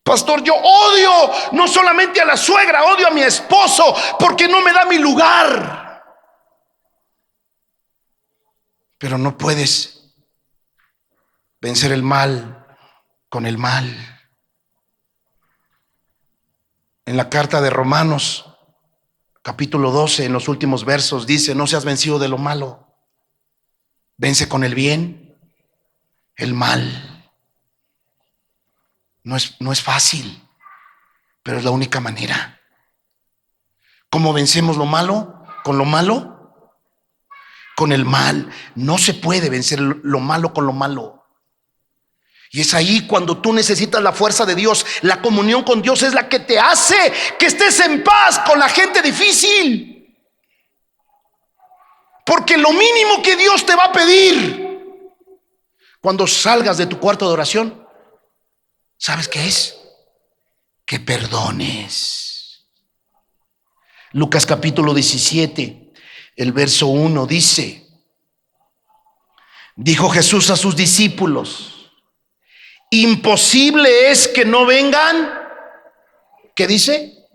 [SPEAKER 1] Pastor, yo odio no solamente a la suegra, odio a mi esposo porque no me da mi lugar. Pero no puedes vencer el mal con el mal. En la carta de Romanos, capítulo 12, en los últimos versos, dice: no seas vencido de lo malo, vence con el bien el mal. No es fácil, pero es la única manera. ¿Cómo vencemos lo malo? ¿Con lo malo? Con el mal. No se puede vencer lo malo con lo malo. Y es ahí cuando tú necesitas la fuerza de Dios. La comunión con Dios es la que te hace que estés en paz con la gente difícil. Porque lo mínimo que Dios te va a pedir cuando salgas de tu cuarto de oración, ¿sabes qué es? Que perdones. Lucas capítulo 17, el verso 1 dice: dijo Jesús a sus discípulos: imposible es que no vengan, ¿qué dice?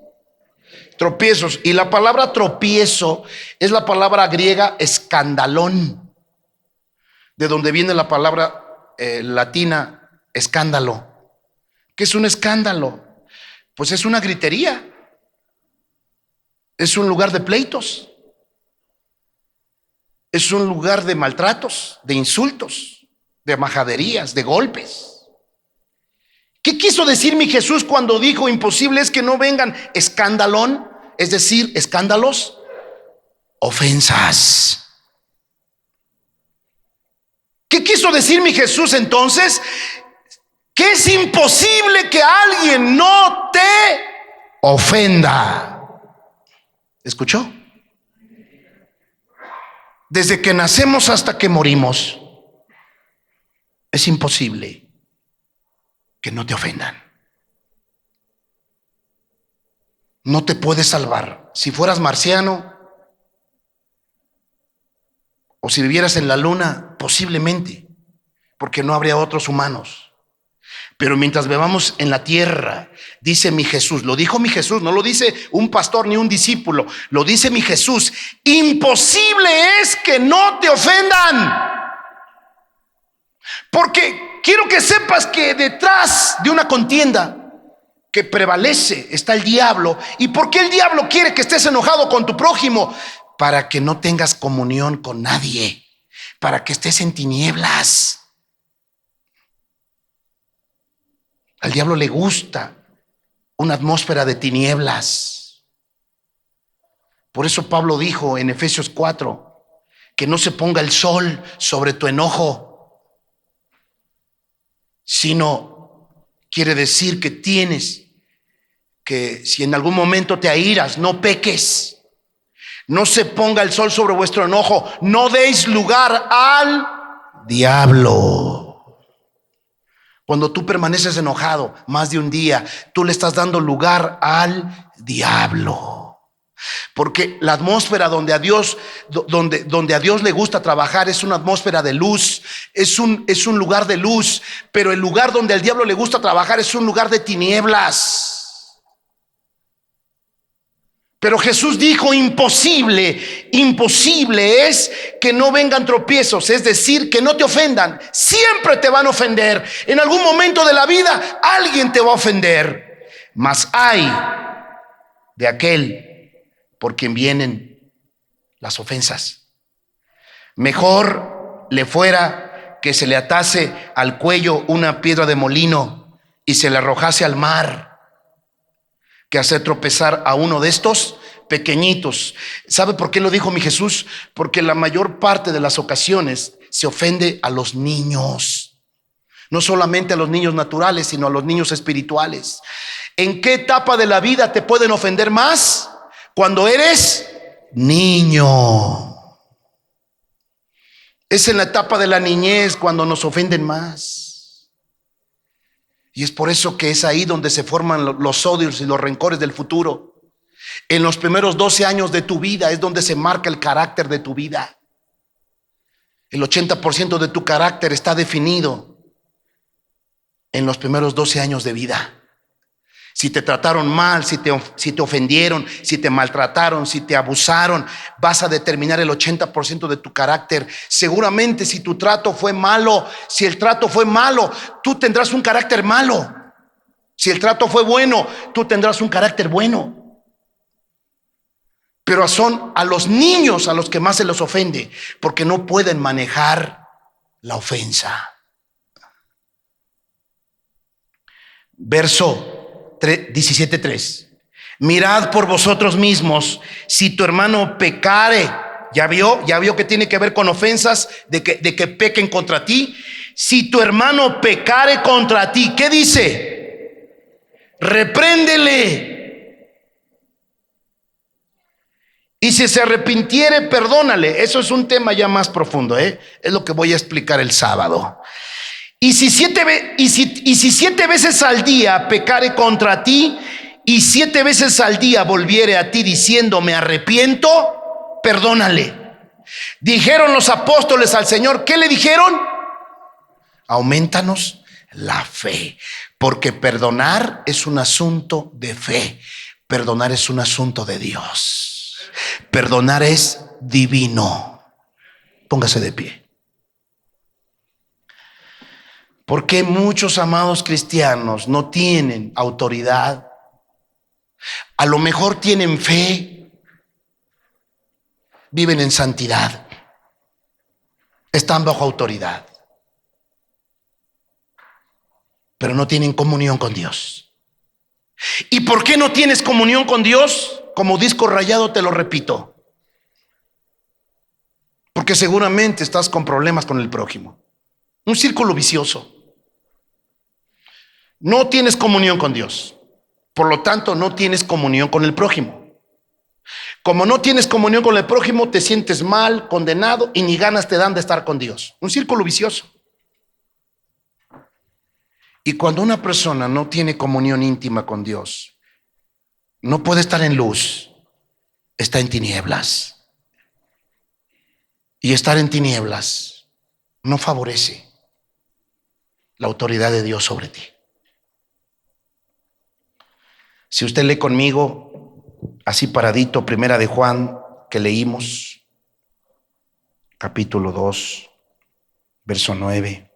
[SPEAKER 1] Tropiezos. Y la palabra tropiezo es la palabra griega escandalón, de donde viene la palabra latina escándalo. ¿Qué es un escándalo? Pues es una gritería, es un lugar de pleitos, es un lugar de maltratos, de insultos, de majaderías, de golpes. ¿Qué quiso decir mi Jesús cuando dijo imposible es que no vengan escandalón? Es decir, escándalos, ofensas. ¿Qué quiso decir mi Jesús entonces? Que es imposible que alguien no te ofenda. ¿Escuchó? Desde que nacemos hasta que morimos, es imposible que no te ofendan. No te puedes salvar. Si fueras marciano o si vivieras en la luna, posiblemente, porque no habría otros humanos. Pero mientras vivamos en la tierra, dice mi Jesús, lo dijo mi Jesús, no lo dice un pastor ni un discípulo, lo dice mi Jesús: imposible es que no te ofendan. Porque quiero que sepas que detrás de una contienda que prevalece está el diablo. ¿Y por qué el diablo quiere que estés enojado con tu prójimo? Para que no tengas comunión con nadie, para que estés en tinieblas. Al diablo le gusta una atmósfera de tinieblas. Por eso Pablo dijo en Efesios 4 que no se ponga el sol sobre tu enojo, sino quiere decir que tienes que, si en algún momento te airas, no peques. No se ponga el sol sobre vuestro enojo. No deis lugar al diablo. Cuando tú permaneces enojado más de un día, tú le estás dando lugar al diablo. Porque la atmósfera donde a Dios, donde a Dios le gusta trabajar es una atmósfera de luz, es un lugar de luz. Pero el lugar donde al diablo le gusta trabajar es un lugar de tinieblas. Pero Jesús dijo: imposible es que no vengan tropiezos, es decir, que no te ofendan. Siempre te van a ofender. En algún momento de la vida alguien te va a ofender. Mas ay de aquel por quien vienen las ofensas. Mejor le fuera que se le atase al cuello una piedra de molino y se le arrojase al mar, que hacer tropezar a uno de estos pequeñitos. ¿Sabe por qué lo dijo mi Jesús? Porque la mayor parte de las ocasiones se ofende a los niños. No solamente a los niños naturales, sino a los niños espirituales. ¿En qué etapa de la vida te pueden ofender más? Cuando eres niño. Es en la etapa de la niñez cuando nos ofenden más. Y es por eso que es ahí donde se forman los odios y los rencores del futuro. En los primeros 12 años de tu vida es donde se marca el carácter de tu vida. El 80% de tu carácter está definido en los primeros 12 años de vida. Si te trataron mal, si te ofendieron, si te maltrataron, si te abusaron, vas a determinar el 80% de tu carácter. Seguramente si tu trato fue malo, si el trato fue malo, tú tendrás un carácter malo. Si el trato fue bueno, tú tendrás un carácter bueno. Pero son a los niños a los que más se les ofende, porque no pueden manejar la ofensa. Verso 17:3. Mirad por vosotros mismos, si tu hermano pecare. ¿Ya vio que tiene que ver con ofensas, de que pequen contra ti? Si tu hermano pecare contra ti, ¿qué dice? Repréndele. Y si se arrepintiere, perdónale. Eso es un tema ya más profundo, es lo que voy a explicar el sábado. Y si 7 veces al día pecare contra ti, y 7 veces al día volviere a ti diciendo: me arrepiento, perdónale. Dijeron los apóstoles al Señor, ¿qué le dijeron? Aumentanos la fe, porque perdonar es un asunto de fe. Perdonar es un asunto de Dios. Perdonar es divino. Póngase de pie. ¿Por qué muchos amados cristianos no tienen autoridad? A lo mejor tienen fe, viven en santidad, están bajo autoridad, pero no tienen comunión con Dios. ¿Y por qué no tienes comunión con Dios? Como disco rayado te lo repito. Porque seguramente estás con problemas con el prójimo. Un círculo vicioso. No tienes comunión con Dios, por lo tanto no tienes comunión con el prójimo. Como no tienes comunión con el prójimo, te sientes mal, condenado, y ni ganas te dan de estar con Dios. Un círculo vicioso. Y cuando una persona no tiene comunión íntima con Dios, no puede estar en luz, está en tinieblas. Y estar en tinieblas no favorece la autoridad de Dios sobre ti. Si usted lee conmigo, así paradito, Primera de Juan, que leímos, capítulo 2, verso 9.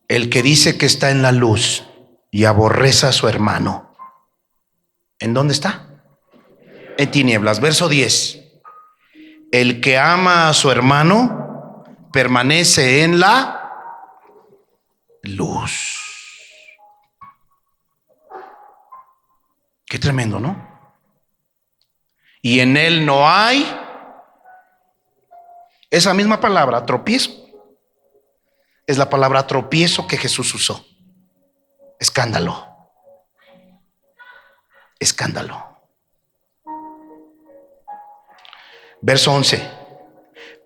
[SPEAKER 1] El que dice que está en la luz y aborrece a su hermano, ¿en dónde está? En tinieblas. Verso 10. El que ama a su hermano permanece en la luz. Qué tremendo, ¿no? Y en él no hay esa misma palabra, tropiezo. Es la palabra tropiezo que Jesús usó. Escándalo. Escándalo. Verso 11.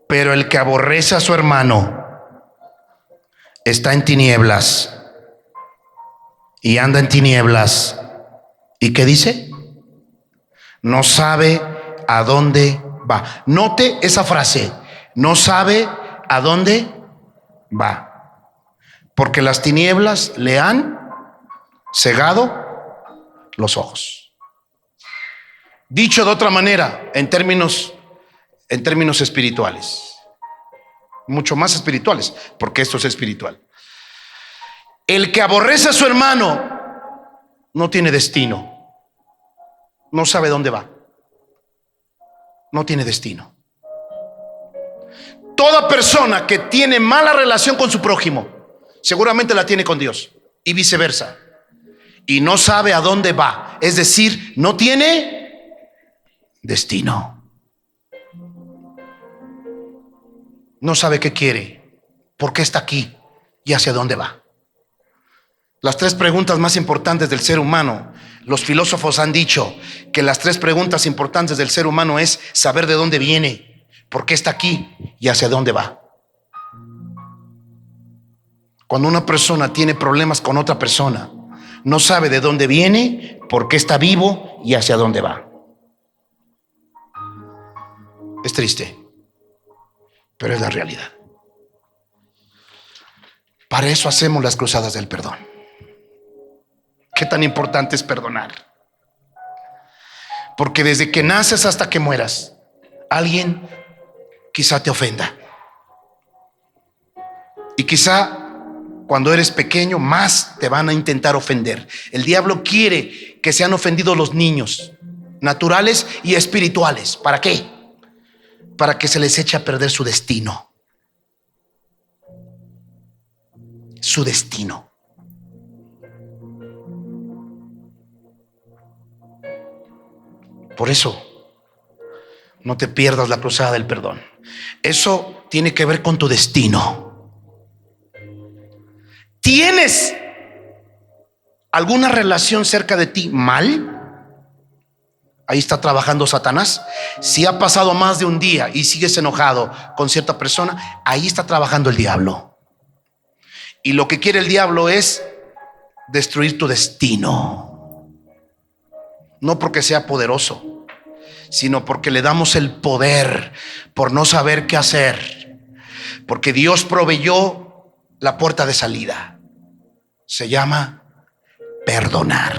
[SPEAKER 1] Pero el que aborrece a su hermano está en tinieblas y anda en tinieblas. ¿Y qué dice? No sabe a dónde va. Note esa frase, no sabe a dónde va, porque las tinieblas le han cegado los ojos. Dicho de otra manera, en términos espirituales, mucho más espirituales, porque esto es espiritual. El que aborrece a su hermano no tiene destino, no sabe dónde va, no tiene destino. Toda persona que tiene mala relación con su prójimo seguramente la tiene con Dios, y viceversa, y no sabe a dónde va, es decir, no tiene destino, no sabe qué quiere, por qué está aquí y hacia dónde va. Las tres preguntas más importantes del ser humano, los filósofos han dicho que las tres preguntas importantes del ser humano es saber de dónde viene, por qué está aquí y hacia dónde va. Cuando una persona tiene problemas con otra persona, no sabe de dónde viene, por qué está vivo y hacia dónde va. Es triste, pero es la realidad. Para eso hacemos las cruzadas del perdón. ¿Qué tan importante es perdonar? Porque desde que naces hasta que mueras, alguien quizá te ofenda. Y quizá cuando eres pequeño más te van a intentar ofender. El diablo quiere que sean ofendidos los niños, naturales y espirituales. ¿Para qué? Para que se les eche a perder su destino. Su destino. Por eso, no te pierdas la cruzada del perdón. Eso tiene que ver con tu destino. ¿Tienes alguna relación cerca de ti mal? Ahí está trabajando Satanás. Si ha pasado más de un día y sigues enojado con cierta persona, ahí está trabajando el diablo. Y lo que quiere el diablo es destruir tu destino. No porque sea poderoso, sino porque le damos el poder por no saber qué hacer. Porque Dios proveyó la puerta de salida. Se llama perdonar.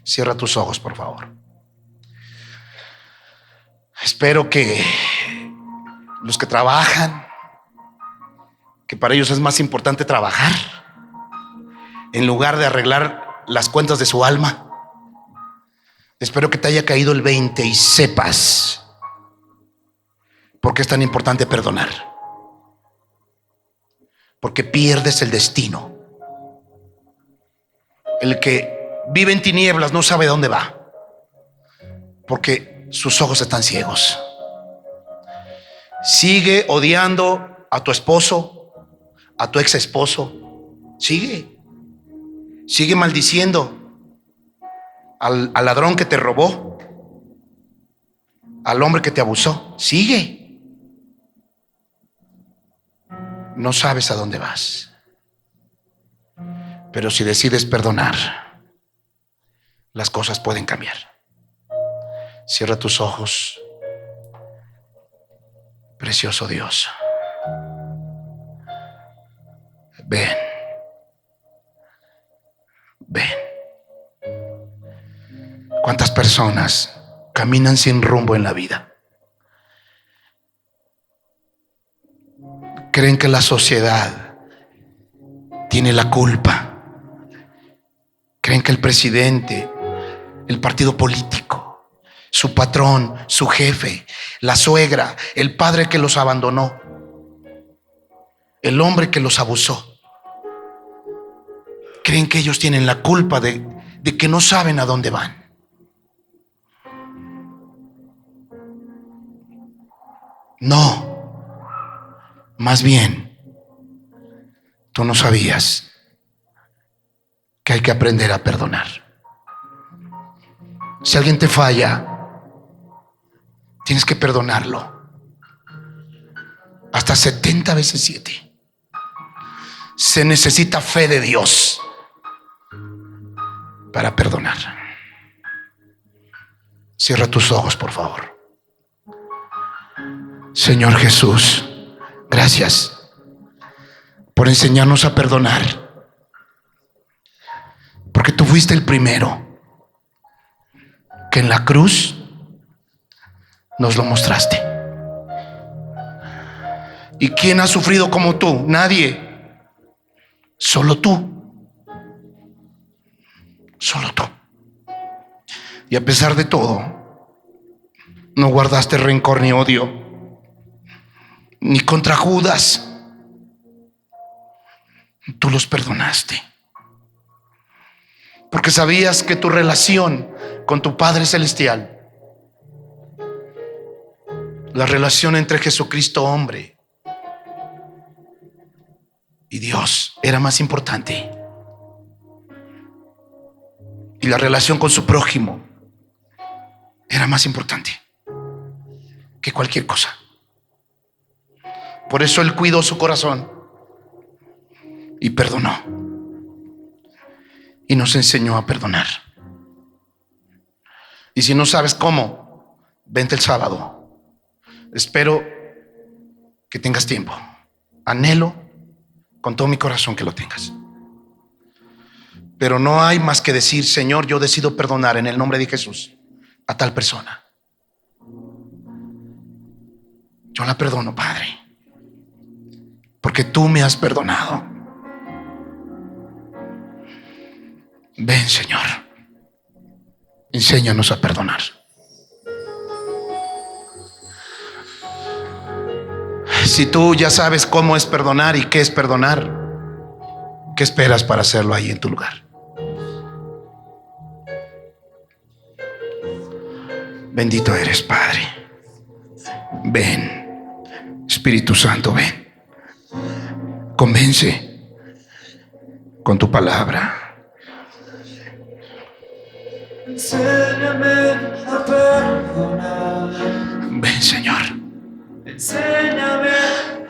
[SPEAKER 1] Cierra tus ojos, por favor. Espero que los que trabajan, que para ellos es más importante trabajar en lugar de arreglar las cuentas de su alma, espero que te haya caído el 20 y sepas por qué es tan importante perdonar. Porque pierdes el destino. El que vive en tinieblas no sabe dónde va, porque sus ojos están ciegos. Sigue odiando a tu esposo, a tu ex esposo. Sigue maldiciendo al ladrón que te robó, al hombre que te abusó. Sigue. No sabes a dónde vas. Pero si decides perdonar, las cosas pueden cambiar. Cierra tus ojos. Precioso Dios. Ven. Ven. ¿Cuántas personas caminan sin rumbo en la vida? Creen que la sociedad tiene la culpa. Creen que el presidente, el partido político, su patrón, su jefe, la suegra, el padre que los abandonó, el hombre que los abusó, creen que ellos tienen la culpa de que no saben a dónde van. No, más bien, tú no sabías que hay que aprender a perdonar. Si alguien te falla, tienes que perdonarlo hasta 70 veces 7. Se necesita fe de Dios para perdonar. Cierra tus ojos, por favor. Señor Jesús, gracias por enseñarnos a perdonar, porque tú fuiste el primero que en la cruz nos lo mostraste. ¿Y quién ha sufrido como tú? Nadie. Solo tú. Solo tú. Y a pesar de todo, no guardaste rencor ni odio, ni contra Judas. Tú los perdonaste, porque sabías que tu relación con tu Padre Celestial, la relación entre Jesucristo hombre y Dios, era más importante. Y la relación con su prójimo era más importante que cualquier cosa. Por eso Él cuidó su corazón y perdonó, y nos enseñó a perdonar. Y si no sabes cómo, vente el sábado. Espero que tengas tiempo. Anhelo con todo mi corazón que lo tengas. Pero no hay más que decir: Señor, yo decido perdonar en el nombre de Jesús a tal persona. Yo la perdono, Padre, porque tú me has perdonado. Ven, Señor, enséñanos a perdonar. Si tú ya sabes cómo es perdonar y qué es perdonar, ¿qué esperas para hacerlo ahí en tu lugar? Bendito eres, Padre. Ven, Espíritu Santo, ven. Convence con tu palabra.
[SPEAKER 2] Enséñame a perdonar.
[SPEAKER 1] Ven, Señor.
[SPEAKER 2] Enséñame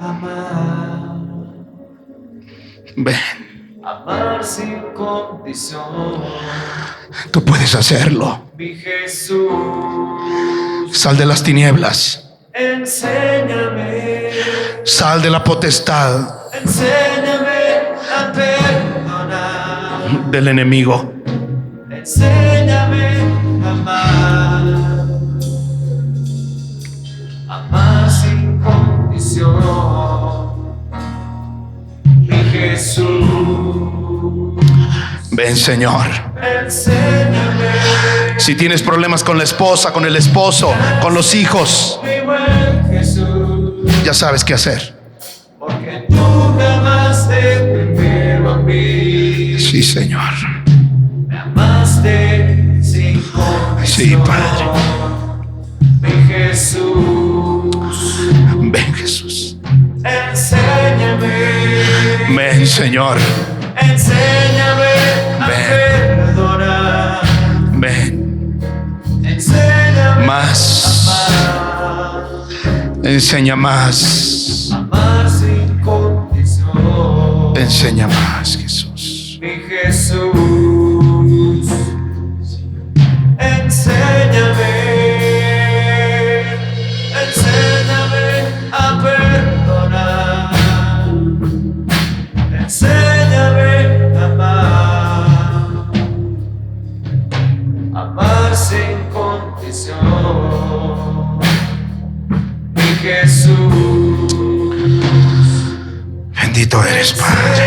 [SPEAKER 2] a amar.
[SPEAKER 1] Ven.
[SPEAKER 2] Amar sin condición.
[SPEAKER 1] Tú puedes hacerlo.
[SPEAKER 2] Mi Jesús.
[SPEAKER 1] Sal de las tinieblas.
[SPEAKER 2] Enséñame.
[SPEAKER 1] Sal de la potestad
[SPEAKER 2] Enséñame a perdonar.
[SPEAKER 1] del enemigo.
[SPEAKER 2] Enséñame a amar. Amar sin condición. Mi Jesús.
[SPEAKER 1] Ven, Señor.
[SPEAKER 2] Enséñame.
[SPEAKER 1] Si tienes problemas con la esposa, con el esposo, con los hijos,
[SPEAKER 2] Mi buen Jesús.
[SPEAKER 1] ya sabes qué hacer.
[SPEAKER 2] Porque tú me amaste primero a mí.
[SPEAKER 1] Sí, Señor.
[SPEAKER 2] Me amaste sin condición.
[SPEAKER 1] Sí, Padre.
[SPEAKER 2] Mi Jesús.
[SPEAKER 1] Ven, Jesús.
[SPEAKER 2] Enséñame.
[SPEAKER 1] Ven, Señor.
[SPEAKER 2] Enséñame a perdonar.
[SPEAKER 1] Ven.
[SPEAKER 2] Enséñame
[SPEAKER 1] Más.
[SPEAKER 2] a amar.
[SPEAKER 1] Enseña más.
[SPEAKER 2] Amar sin condición.
[SPEAKER 1] Enseña más, Jesús.
[SPEAKER 2] Mi Jesús. Enséñame. Enséñame a perdonar. Enséñame a amar. Amar sin condición. Mi Jesús.
[SPEAKER 1] Bendito eres, Padre.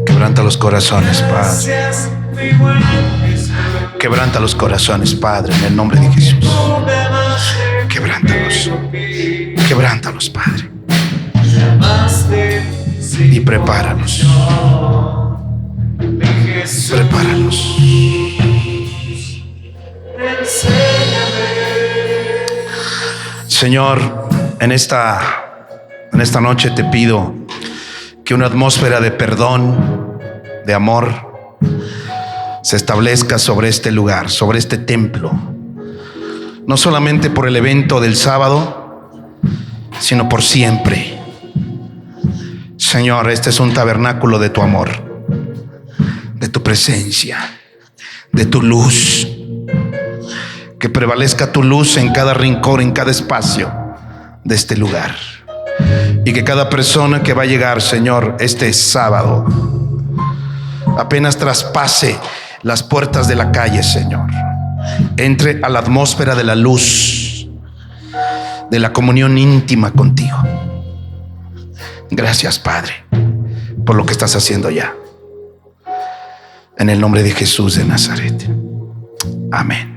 [SPEAKER 1] Quebranta los corazones, Padre.
[SPEAKER 2] Gracias, mi buen Jesús.
[SPEAKER 1] Quebranta los corazones, Padre, en el nombre de Jesús.
[SPEAKER 2] Tú me amaste
[SPEAKER 1] Quebrántalos.
[SPEAKER 2] primero a mí.
[SPEAKER 1] Quebrántalos, Padre.
[SPEAKER 2] Me amaste sin
[SPEAKER 1] Y prepáralos.
[SPEAKER 2] condición. Mi Jesús.
[SPEAKER 1] Prepáralos.
[SPEAKER 2] Enséñame.
[SPEAKER 1] Señor, en esta noche te pido que una atmósfera de perdón, de amor, se establezca sobre este lugar, sobre este templo. No solamente por el evento del sábado, sino por siempre. Señor, este es un tabernáculo de tu amor, de tu presencia, de tu luz. Que prevalezca tu luz en cada rincón, en cada espacio de este lugar. Y que cada persona que va a llegar, Señor, este sábado, apenas traspase las puertas de la calle, Señor, entre a la atmósfera de la luz, de la comunión íntima contigo. Gracias, Padre, por lo que estás haciendo ya. En el nombre de Jesús de Nazaret. Amén.